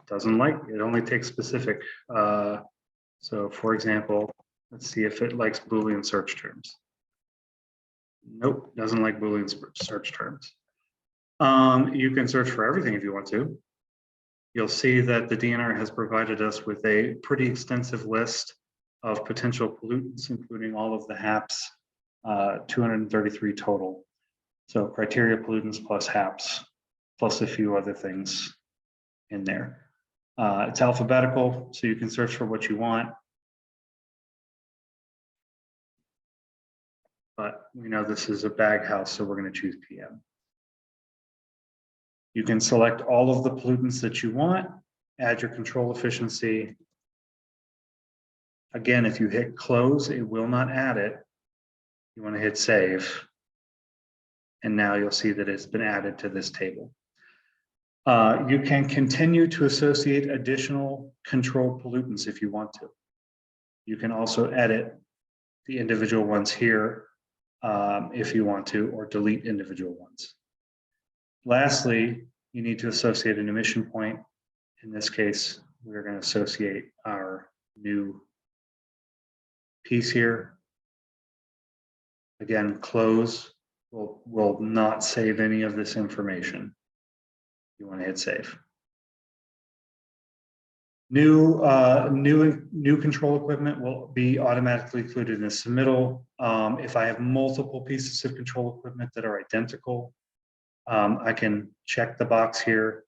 Doesn't like, it only takes specific. So for example, let's see if it likes Boolean search terms. Nope, doesn't like Boolean search terms. You can search for everything if you want to. You'll see that the DNR has provided us with a pretty extensive list of potential pollutants, including all of the HAPs, 233 total. So criteria pollutants plus HAPs, plus a few other things in there. It's alphabetical, so you can search for what you want. But we know this is a bag house, so we're going to choose PM. You can select all of the pollutants that you want, add your control efficiency. Again, if you hit close, it will not add it. You want to hit save. And now you'll see that it's been added to this table. You can continue to associate additional control pollutants if you want to. You can also edit the individual ones here if you want to, or delete individual ones. Lastly, you need to associate an emission point. In this case, we're going to associate our new piece here. Again, close will not save any of this information. You want to hit save. New control equipment will be automatically included in the submittal. If I have multiple pieces of control equipment that are identical, I can check the box here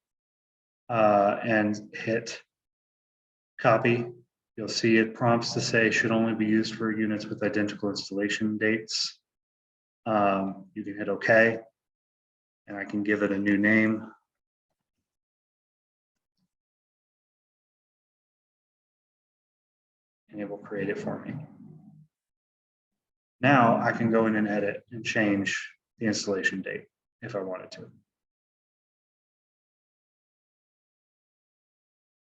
and hit copy. You'll see it prompts to say should only be used for units with identical installation dates. You can hit OK, and I can give it a new name. And it will create it for me. Now I can go in and edit and change the installation date if I wanted to.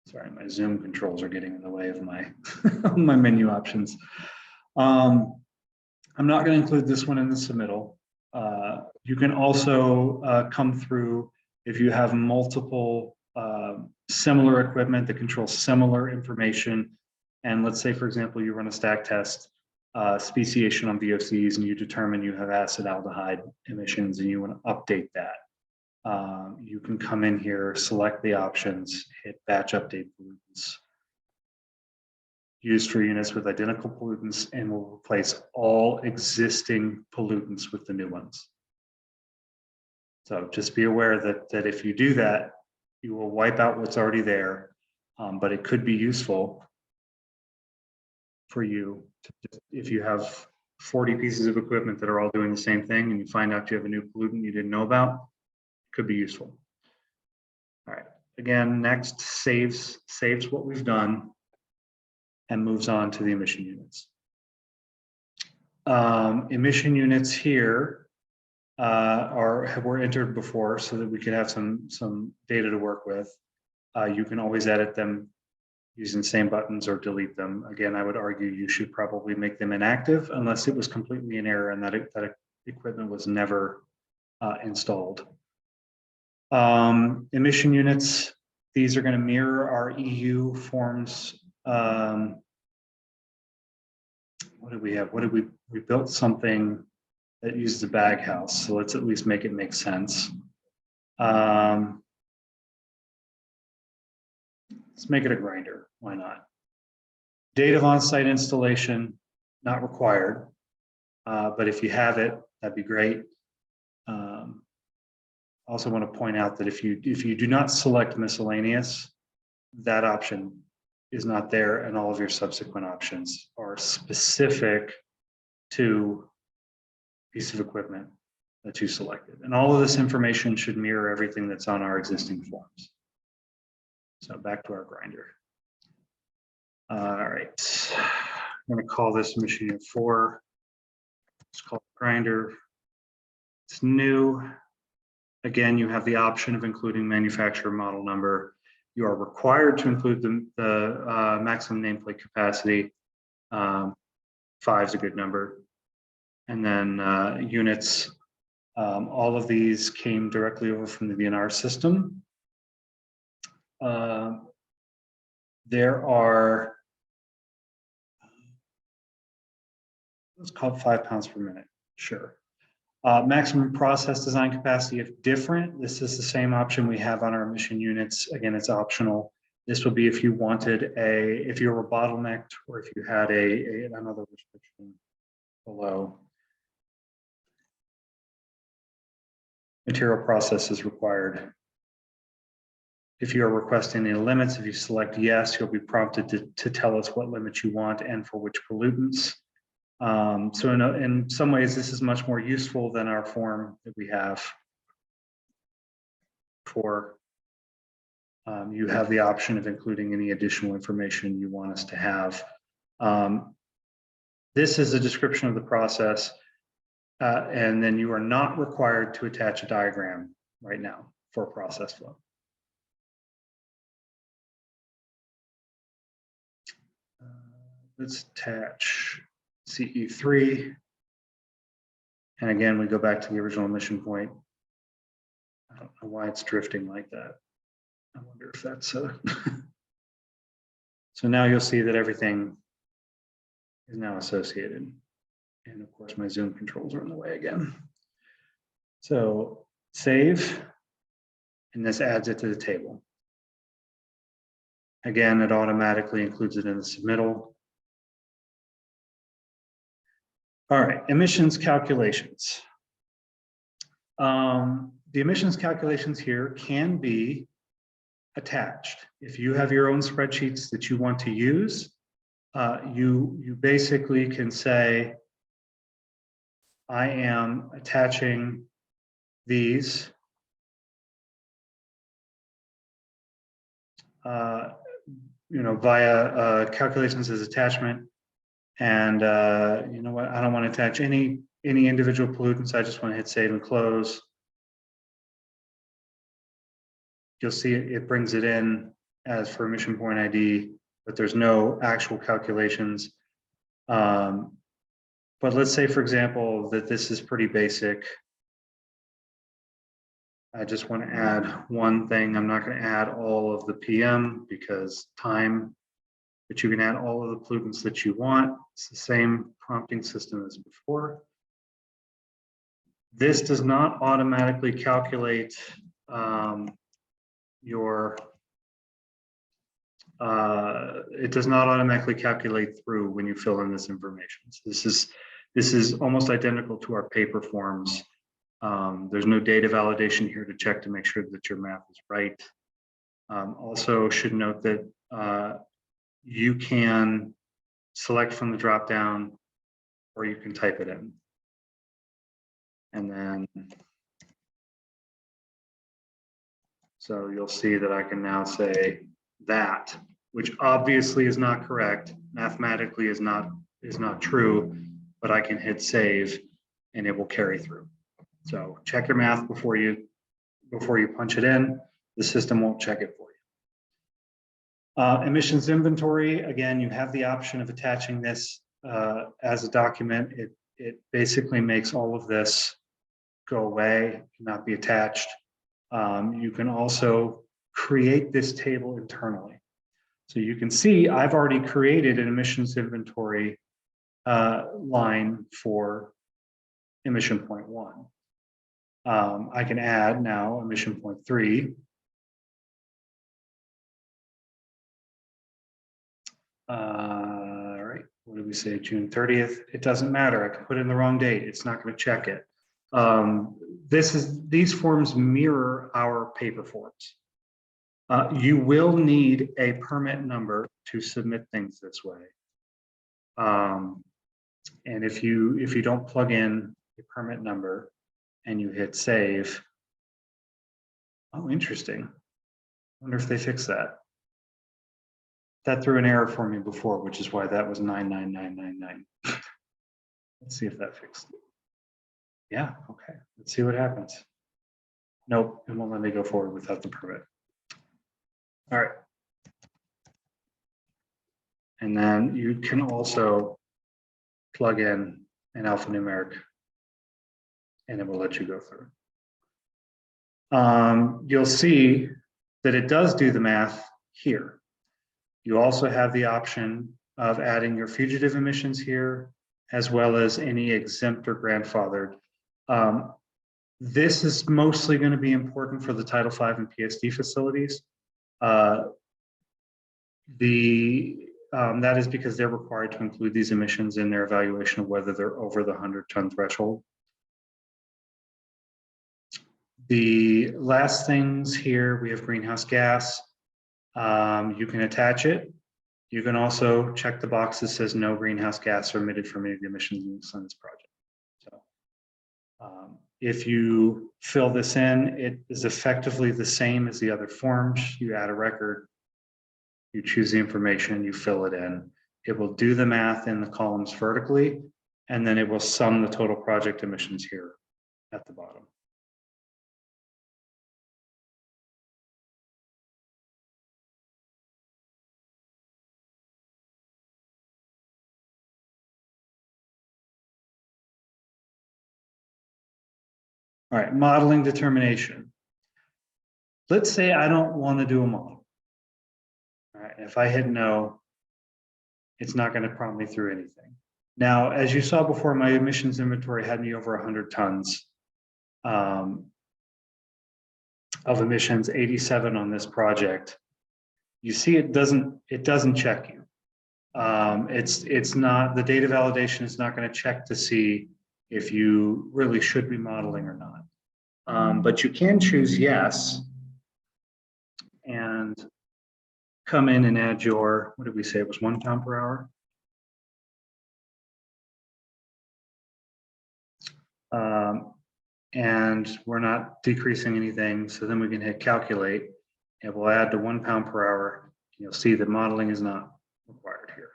Sorry, my Zoom controls are getting in the way of my, my menu options. I'm not going to include this one in the submittal. You can also come through if you have multiple similar equipment that controls similar information. And let's say, for example, you run a stack test, speciation on VOCs, and you determine you have acid-aldehyde emissions and you want to update that. You can come in here, select the options, hit batch update pollutants. Used for units with identical pollutants, and will replace all existing pollutants with the new ones. So just be aware that if you do that, you will wipe out what's already there, but it could be useful for you to just, if you have 40 pieces of equipment that are all doing the same thing and you find out you have a new pollutant you didn't know about, it could be useful. All right, again, next saves what we've done and moves on to the emission units. Emission units here were entered before so that we could have some data to work with. You can always edit them using the same buttons or delete them. Again, I would argue you should probably make them inactive unless it was completely in error and that equipment was never installed. Emission units, these are going to mirror our EU forms. What did we have? We built something that uses a bag house, so let's at least make it make sense. Let's make it a grinder. Why not? Date of on-site installation, not required, but if you have it, that'd be great. Also want to point out that if you do not select miscellaneous, that option is not there, and all of your subsequent options are specific to piece of equipment that you selected. And all of this information should mirror everything that's on our existing forms. So back to our grinder. All right, I'm going to call this machine unit 4. It's called grinder. It's new. Again, you have the option of including manufacturer model number. You are required to include the maximum nameplate capacity. 5 is a good number. And then units. All of these came directly over from the VNR system. There are, let's call it 5 pounds per minute, sure. Maximum process design capacity, if different, this is the same option we have on our emission units. Again, it's optional. This would be if you wanted if you were bottlenecked or if you had another restriction below. Material process is required. If you are requesting any limits, if you select yes, you'll be prompted to tell us what limits you want and for which pollutants. So in some ways, this is much more useful than our form that we have for you have the option of including any additional information you want us to have. This is a description of the process, and then you are not required to attach a diagram right now for process flow. Let's attach CE3. And again, we go back to the original emission point. I don't know why it's drifting like that. I wonder if that's so now you'll see that everything is now associated. And of course, my zoom controls are in the way again. So save, and this adds it to the table. Again, it automatically includes it in the submittal. All right, emissions calculations. The emissions calculations here can be attached. If you have your own spreadsheets that you want to use, you basically can say, I am attaching these via calculations as attachment. And you know what? I don't want to attach any individual pollutants. I just want to hit save and close. You'll see it brings it in as for emission point ID, but there's no actual calculations. But let's say, for example, that this is pretty basic. I just want to add one thing. I'm not going to add all of the PM because time, but you can add all of the pollutants that you want. It's the same prompting system as before. This does not automatically calculate it does not automatically calculate through when you fill in this information. So this is almost identical to our paper forms. There's no data validation here to check to make sure that your math is right. Also should note that you can select from the drop down or you can type it in. And then, so you'll see that I can now say that, which obviously is not correct, mathematically is not true, but I can hit save and it will carry through. So check your math before you punch it in. The system won't check it for you. Emissions inventory, again, you have the option of attaching this as a document. It basically makes all of this go away, cannot be attached. You can also create this table internally. So you can see I've already created an emissions inventory line for emission point 1. I can add now emission point 3. All right, what did we say, June 30th? It doesn't matter, I can put in the wrong date, it's not going to check it. These forms mirror our paper forms. You will need a permit number to submit things this way. And if you don't plug in a permit number and you hit save, oh, interesting. I wonder if they fix that. That threw an error for me before, which is why that was 99999. Let's see if that fixed it. Yeah, okay. Let's see what happens. Nope, it won't let me go forward without the permit. All right. And then you can also plug in an alphanumeric and it will let you go through. You'll see that it does do the math here. You also have the option of adding your fugitive emissions here, as well as any exempt or grandfathered. This is mostly going to be important for the Title V and PSD facilities. That is because they're required to include these emissions in their evaluation of whether they're over the 100-ton threshold. The last things here, we have greenhouse gas. You can attach it. You can also check the box that says no greenhouse gas are emitted from any of the emissions on this project. So if you fill this in, it is effectively the same as the other forms. You add a record, you choose the information, you fill it in. It will do the math in the columns vertically, and then it will sum the total project emissions here at the bottom. All right, modeling determination. Let's say I don't want to do a model. All right, if I hit no, it's not going to prompt me through anything. Now, as you saw before, my emissions inventory had me over 100 tons of emissions, 87 on this project. You see, it doesn't check you. It's not, the data validation is not going to check to see if you really should be modeling or not. But you can choose yes and come in and add your, what did we say, it was 1 pound per hour? And we're not decreasing anything. So then we can hit calculate and we'll add the 1 pound per hour. You'll see that modeling is not required here.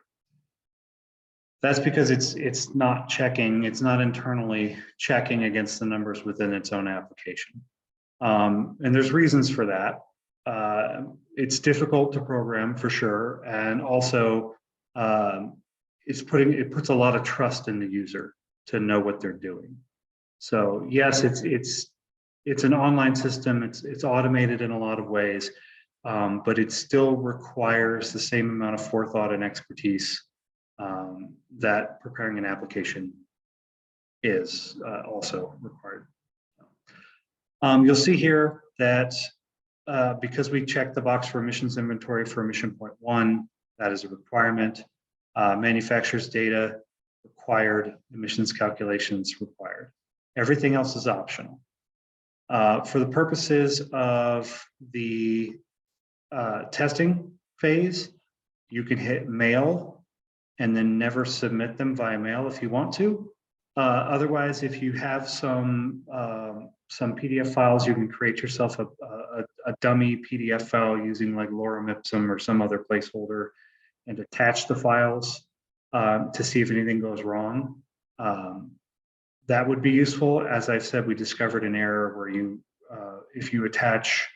That's because it's not checking, it's not internally checking against the numbers within its own application. And there's reasons for that. It's difficult to program for sure. And also it puts a lot of trust in the user to know what they're doing. So yes, it's an online system. It's automated in a lot of ways, but it still requires the same amount of forethought and expertise that preparing an application is also required. You'll see here that because we checked the box for emissions inventory for emission point 1, that is a requirement. Manufacturer's data required, emissions calculations required. Everything else is optional. For the purposes of the testing phase, you can hit mail and then never submit them via mail if you want to. Otherwise, if you have some PDF files, you can create yourself a dummy PDF file using like lorem ipsum or some other placeholder and attach the files to see if anything goes wrong. That would be useful. As I've said, we discovered an error where you, if you attach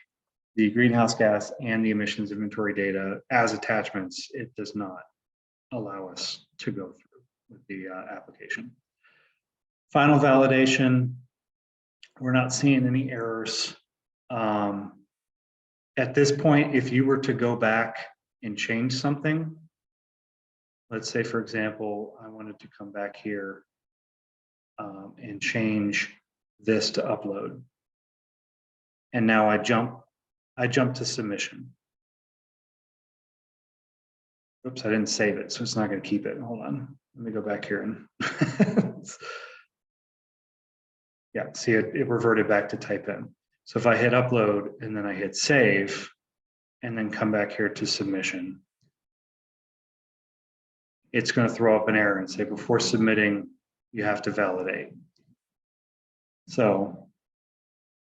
the greenhouse gas and the emissions inventory data as attachments, it does not allow us to go through with the application. Final validation, we're not seeing any errors. At this point, if you were to go back and change something, let's say, for example, I wanted to come back here and change this to upload. And now I jump to submission. Oops, I didn't save it, so it's not going to keep it. Hold on, let me go back here and yeah, see it reverted back to type in. So if I hit upload and then I hit save and then come back here to submission, it's going to throw up an error and say before submitting, you have to validate. So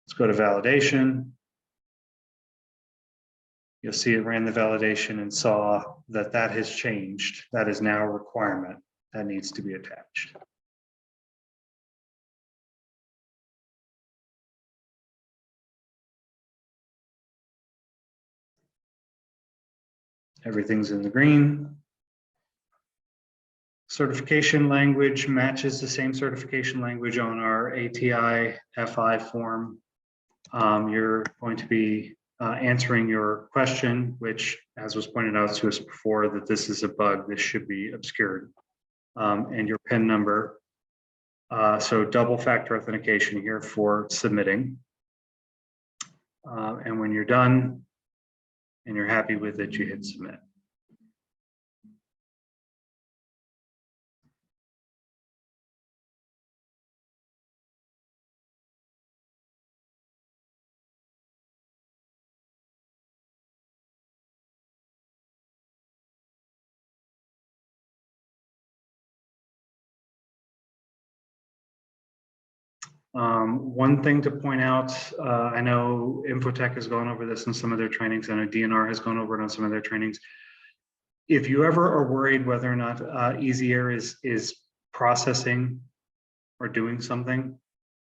let's go to validation. You'll see it ran the validation and saw that that has changed. That is now a requirement that needs to be attached. Everything's in the green. Certification language matches the same certification language on our ATI FI form. You're going to be answering your question, which, as was pointed out to us before, that this is a bug, this should be obscured, and your PIN number. So double factor authentication here for submitting. And when you're done and you're happy with it, you hit submit. One thing to point out, I know Infotech has gone over this in some of their trainings. I know DNR has gone over it on some of their trainings. If you ever are worried whether or not Easy Air is processing or doing something,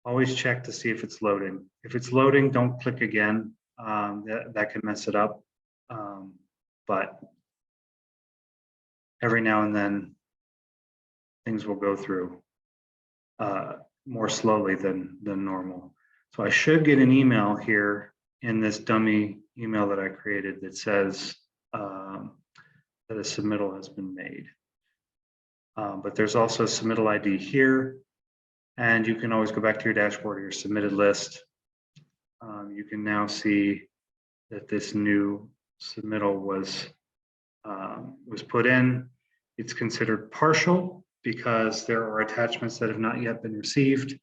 always check to see if it's loading. If it's loading, don't click again. That can mess it up. But every now and then, things will go through more slowly than normal. So I should get an email here in this dummy email that I created that says that a submittal has been made. But there's also a submittal ID here, and you can always go back to your dashboard or your submitted list. You can now see that this new submittal was put in. It's considered partial because there are attachments that have not yet been received.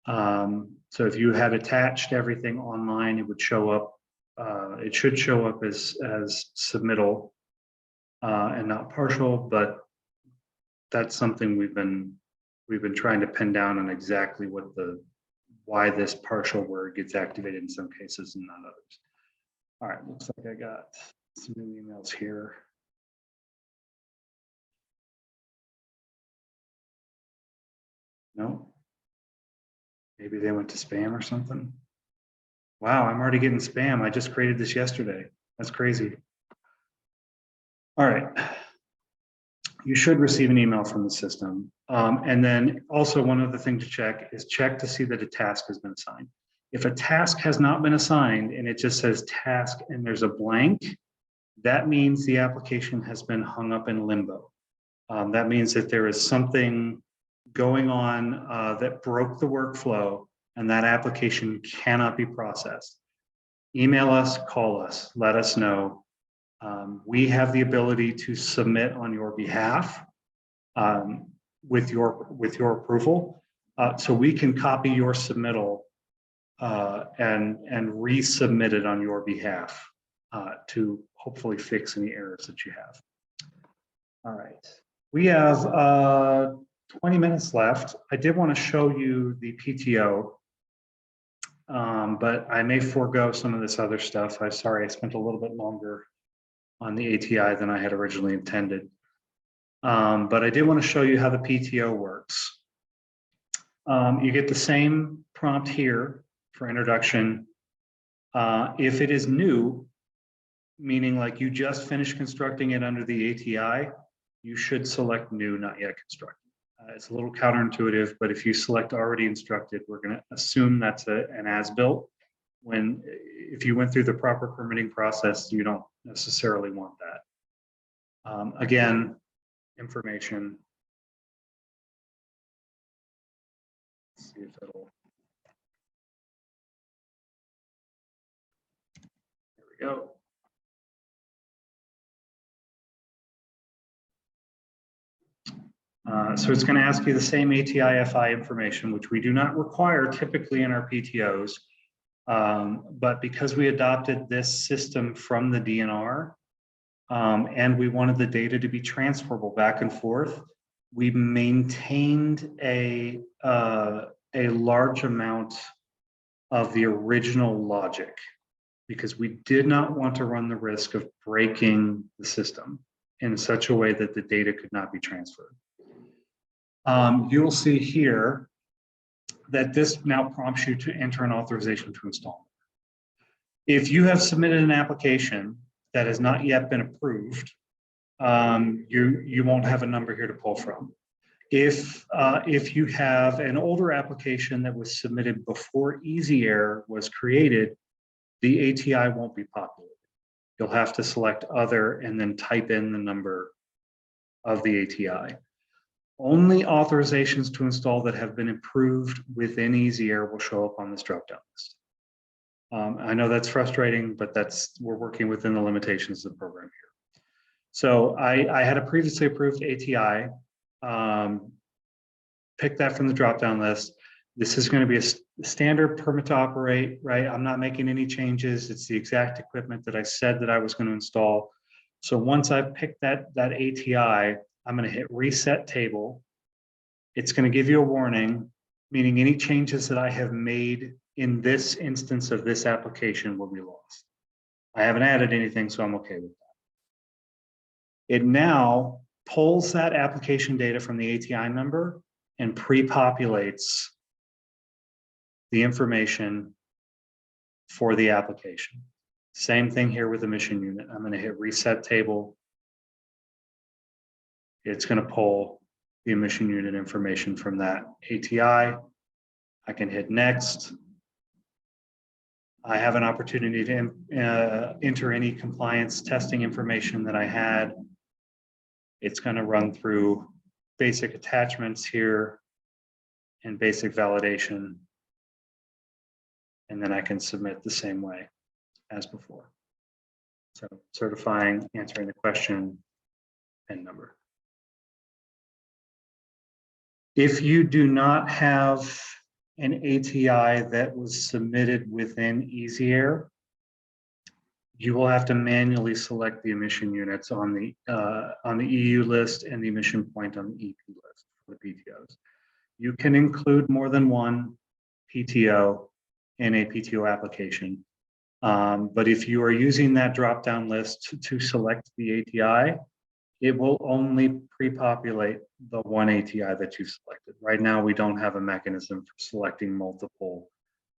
So if you had attached everything online, it would show up. It should show up as submittal and not partial, but that's something we've been trying to pin down on exactly why this partial word gets activated in some cases and not others. All right, looks like I got some new emails here. No, maybe they went to spam or something. Wow, I'm already getting spam. I just created this yesterday. That's crazy. All right. You should receive an email from the system. And then also one other thing to check is check to see that a task has been assigned. If a task has not been assigned and it just says task and there's a blank, that means the application has been hung up in limbo. That means that there is something going on that broke the workflow and that application cannot be processed. Email us, call us, let us know. We have the ability to submit on your behalf with your approval. So we can copy your submittal and resubmit it on your behalf to hopefully fix any errors that you have. All right, we have 20 minutes left. I did want to show you the PTO, but I may forego some of this other stuff. I'm sorry, I spent a little bit longer on the ATI than I had originally intended. But I did want to show you how the PTO works. You get the same prompt here for introduction. If it is new, meaning like you just finished constructing it under the ATI, you should select new, not yet constructed. It's a little counterintuitive, but if you select already instructed, we're going to assume that's an as-built. If you went through the proper permitting process, you don't necessarily want that. Again, information. Let's see if it'll. There we go. So it's going to ask you the same ATI-FI information, which we do not require typically in our PTOs. But because we adopted this system from the DNR and we wanted the data to be transferable back and forth, we maintained a large amount of the original logic because we did not want to run the risk of breaking the system in such a way that the data could not be transferred. You'll see here that this now prompts you to enter an authorization to install. If you have submitted an application that has not yet been approved, you won't have a number here to pull from. If you have an older application that was submitted before Easy Air was created, the ATI won't be populated. You'll have to select other and then type in the number of the ATI. Only authorizations to install that have been approved within Easy Air will show up on this drop-down list. I know that's frustrating, but we're working within the limitations of the program here. So I had a previously approved ATI, pick that from the drop-down list. This is going to be a standard permit to operate, right? I'm not making any changes. It's the exact equipment that I said that I was going to install. So once I've picked that ATI, I'm going to hit reset table. It's going to give you a warning. meaning any changes that I have made in this instance of this application will be lost. I haven't added anything, so I'm okay with that. It now pulls that application data from the ATI number and pre-populates the information for the application. Same thing here with the mission unit. I'm going to hit reset table. It's going to pull the emission unit information from that ATI. I can hit next. I have an opportunity to enter any compliance testing information that I had. It's going to run through basic attachments here and basic validation. And then I can submit the same way as before. So certifying, answering the question, and number. If you do not have an ATI that was submitted within EasyAir, you will have to manually select the emission units on the EU list and the emission point on the EP list for the PTOs. You can include more than one PTO in a PTO application. But if you are using that drop-down list to select the ATI, it will only pre-populate the one ATI that you've selected. Right now, we don't have a mechanism for selecting multiple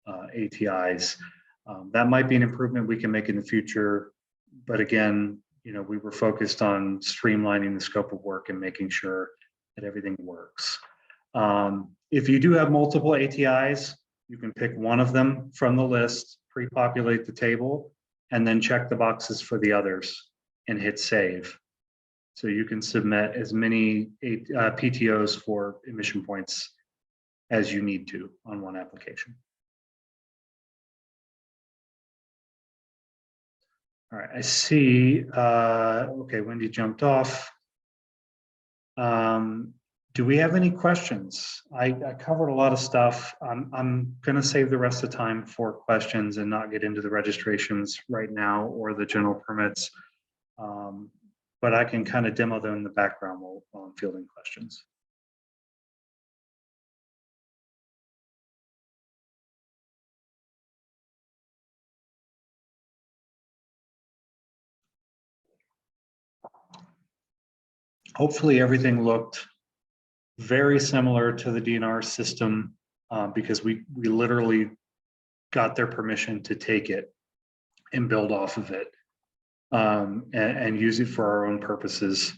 ATIs. That might be an improvement we can make in the future. But again, we were focused on streamlining the scope of work and making sure that everything works. If you do have multiple ATIs, you can pick one of them from the list, pre-populate the table, and then check the boxes for the others and hit save. So you can submit as many PTOs for emission points as you need to on one application. All right, I see, okay, Wendy jumped off. Do we have any questions? I covered a lot of stuff. I'm gonna save the rest of the time for questions and not get into the registrations right now or the general permits. But I can kind of demo them in the background while I'm fielding questions. Hopefully everything looked very similar to the DNR system because we literally got their permission to take it and build off of it and use it for our own purposes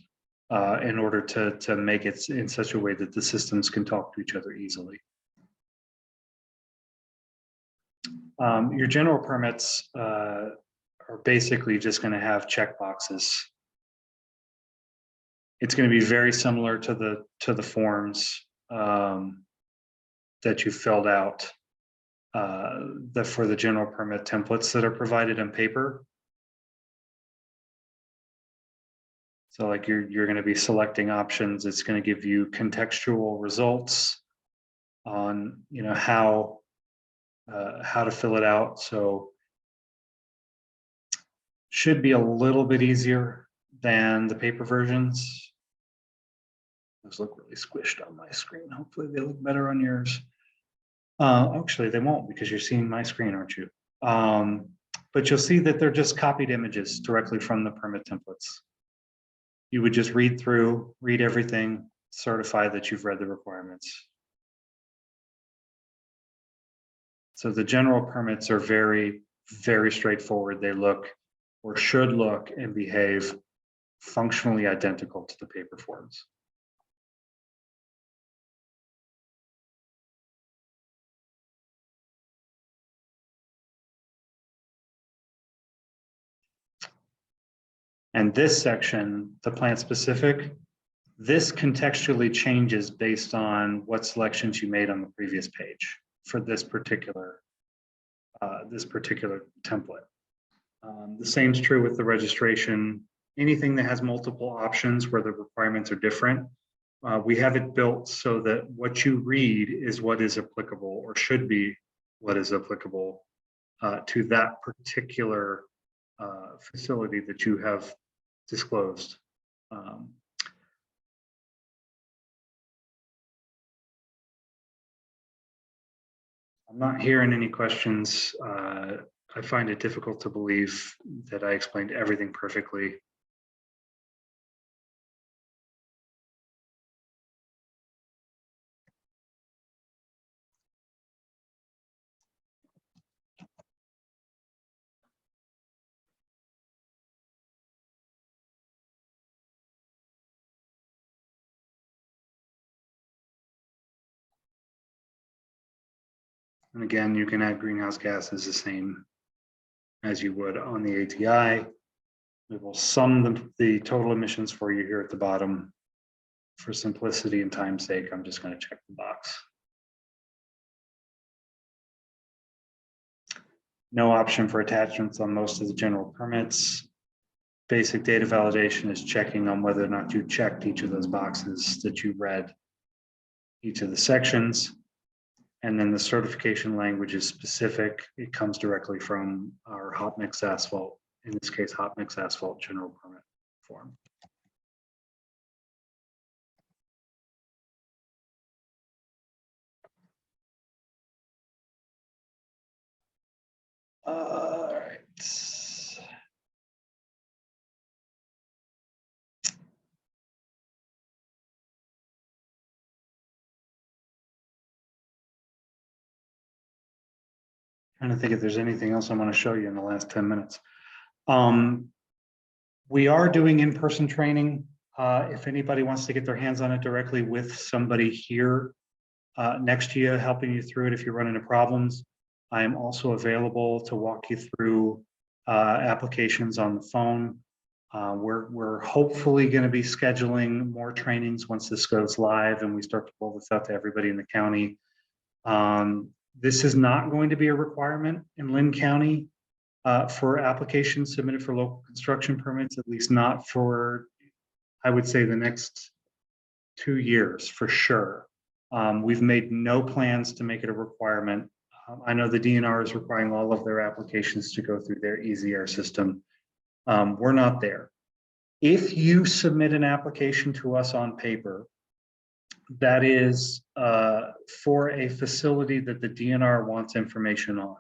in order to make it in such a way that the systems can talk to each other easily. Your general permits are basically just going to have checkboxes. It's going to be very similar to the forms that you filled out for the general permit templates that are provided on paper. So like you're going to be selecting options. It's going to give you contextual results on how to fill it out. So should be a little bit easier than the paper versions. Those look really squished on my screen. Hopefully they look better on yours. Actually, they won't because you're seeing my screen, aren't you? But you'll see that they're just copied images directly from the permit templates. You would just read through, read everything, certify that you've read the requirements. So the general permits are very, very straightforward. They look or should look and behave functionally identical to the paper forms. And this section, the plant specific, this contextually changes based on what selections you made on the previous page for this particular template. The same is true with the registration. Anything that has multiple options where the requirements are different, we have it built so that what you read is what is applicable or should be what is applicable to that particular facility that you have disclosed. I'm not hearing any questions. I find it difficult to believe that I explained everything perfectly. And again, you can add greenhouse gases the same as you would on the ATI. We will sum the total emissions for you here at the bottom. For simplicity and time's sake, I'm just going to check the box. No option for attachments on most of the general permits. Basic data validation is checking on whether or not you checked each of those boxes that you read each of the sections. And then the certification language is specific. It comes directly from our hot mix asphalt, in this case, hot mix asphalt general permit form. All right. Trying to think if there's anything else I want to show you in the last 10 minutes. We are doing in-person training. If anybody wants to get their hands on it directly with somebody here next to you, helping you through it if you're running into problems, I am also available to walk you through applications on the phone. We're hopefully going to be scheduling more trainings once this goes live and we start to roll this out to everybody in the county. This is not going to be a requirement in Linn County for applications submitted for local construction permits, at least not for, I would say, the next 2 years for sure. We've made no plans to make it a requirement. I know the DNR is requiring all of their applications to go through their Easy Air system. We're not there. If you submit an application to us on paper, that is for a facility that the DNR wants information on,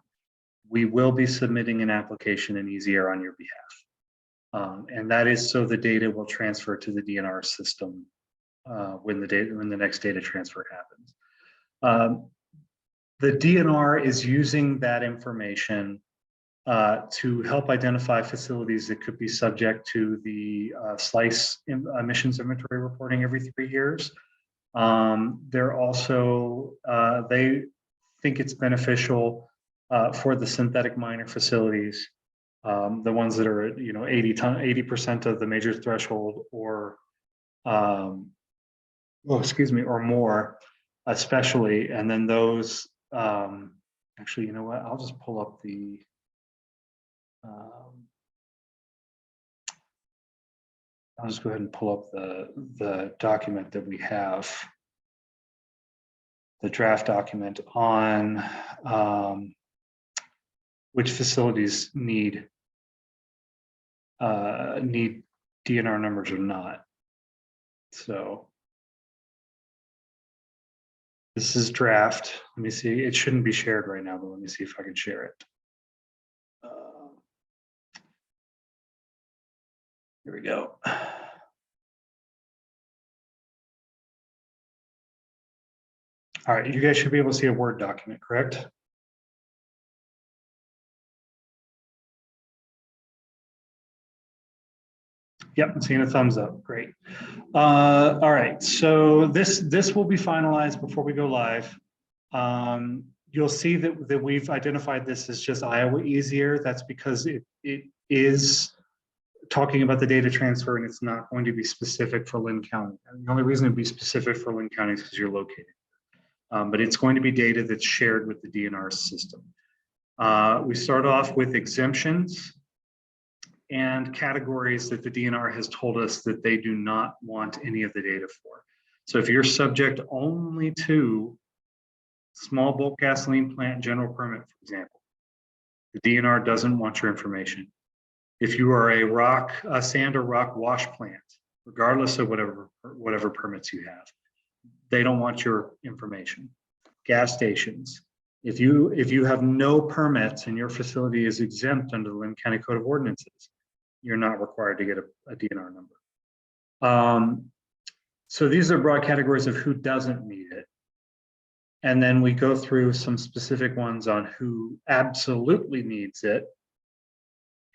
we will be submitting an application in Easy Air on your behalf. And that is so the data will transfer to the DNR system when the next data transfer happens. The DNR is using that information to help identify facilities that could be subject to the SLICE emissions inventory reporting every 3 years. They're also, they think it's beneficial for the synthetic minor facilities, the ones that are, 80% of the major threshold or, or more, especially. And then those, actually, you know what, I'll just pull up the, I'll just go ahead and pull up the document that we have, the draft document on which facilities need DNR numbers or not. So this is draft. Let me see. It shouldn't be shared right now, but let me see if I can share it. Here we go. All right, you guys should be able to see a Word document, correct? Yep, I'm seeing a thumbs up. Great. All right, so this will be finalized before we go live. You'll see that we've identified this as just Iowa Easy Air. That's because it is talking about the data transfer, and it's not going to be specific for Linn County. And the only reason it'd be specific for Linn County is because you're located. But it's going to be data that's shared with the DNR system. We start off with exemptions and categories that the DNR has told us that they do not want any of the data for. So if you're subject only to small bulk gasoline plant general permit, for example, the DNR doesn't want your information. If you are a sand or rock wash plant, regardless of whatever permits you have, they don't want your information. Gas stations, If you have no permits and your facility is exempt under the Linn County Code of Ordinances, you're not required to get a DNR number. So these are broad categories of who doesn't need it. And then we go through some specific ones on who absolutely needs it.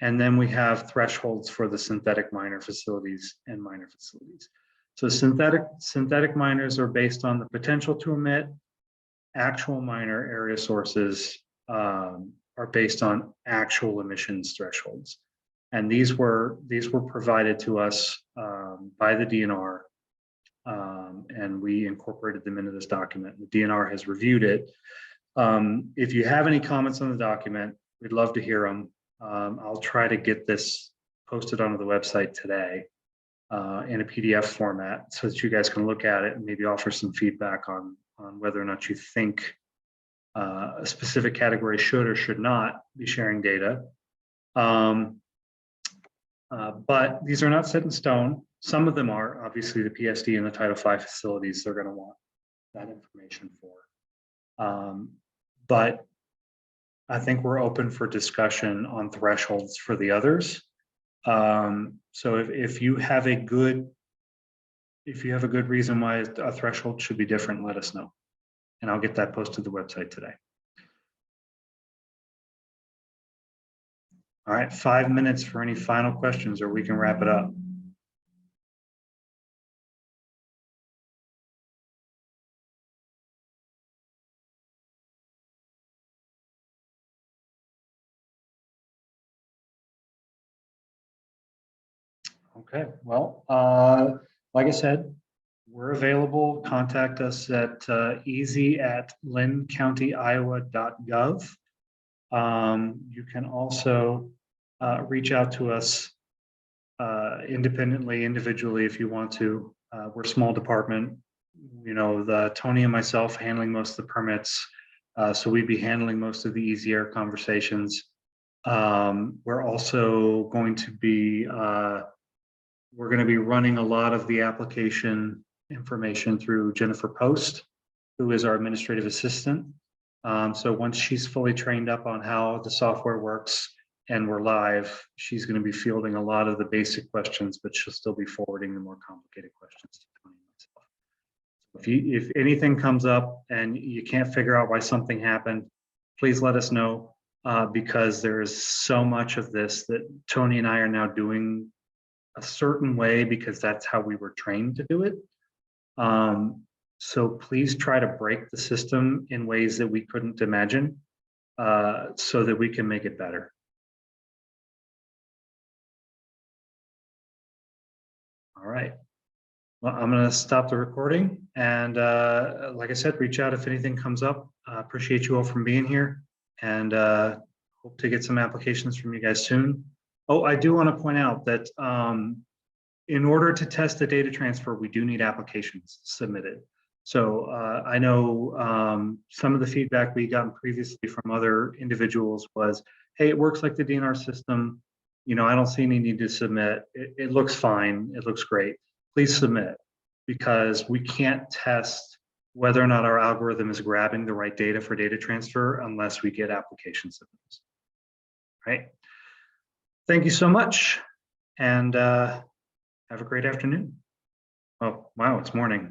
And then we have thresholds for the synthetic miner facilities and minor facilities. So synthetic miners are based on the potential to emit. Actual miner area sources are based on actual emissions thresholds. And these were provided to us by the DNR. And we incorporated them into this document. The DNR has reviewed it. If you have any comments on the document, we'd love to hear them. I'll try to get this posted onto the website today in a PDF format so that you guys can look at it and maybe offer some feedback on whether or not you think a specific category should or should not be sharing data. But these are not set in stone. Some of them are, obviously the PSD and the Title V facilities, they're going to want that information for. But I think we're open for discussion on thresholds for the others. So if you have a good reason why a threshold should be different, let us know. And I'll get that posted to the website today. All right, 5 minutes for any final questions, or we can wrap it up. Okay, well, like I said, we're available. Contact us at easy@linncountyiowa.gov. You can also reach out to us independently, individually, if you want to. We're a small department. You know, Tony and myself handling most of the permits. So we'd be handling most of the easier conversations. We're also going to be running a lot of the application information through Jennifer Post, who is our administrative assistant. So once she's fully trained up on how the software works and we're live, she's going to be fielding a lot of the basic questions, but she'll still be forwarding the more complicated questions to Tony and myself. If anything comes up and you can't figure out why something happened, please let us know, because there's so much of this that Tony and I are now doing a certain way because that's how we were trained to do it. So please try to break the system in ways that we couldn't imagine, so that we can make it better. All right. Well, I'm going to stop the recording. And like I said, reach out if anything comes up. Appreciate you all from being here, and hope to get some applications from you guys soon. Oh, I do want to point out that in order to test the data transfer, we do need applications submitted. So I know some of the feedback we gotten previously from other individuals was, hey, it works like the DNR system. You know, I don't see any need to submit. It looks fine. It looks great. Please submit, because we can't test whether or not our algorithm is grabbing the right data for data transfer unless we get application submittals. Right? Thank you so much, and have a great afternoon. Oh, wow, it's morning.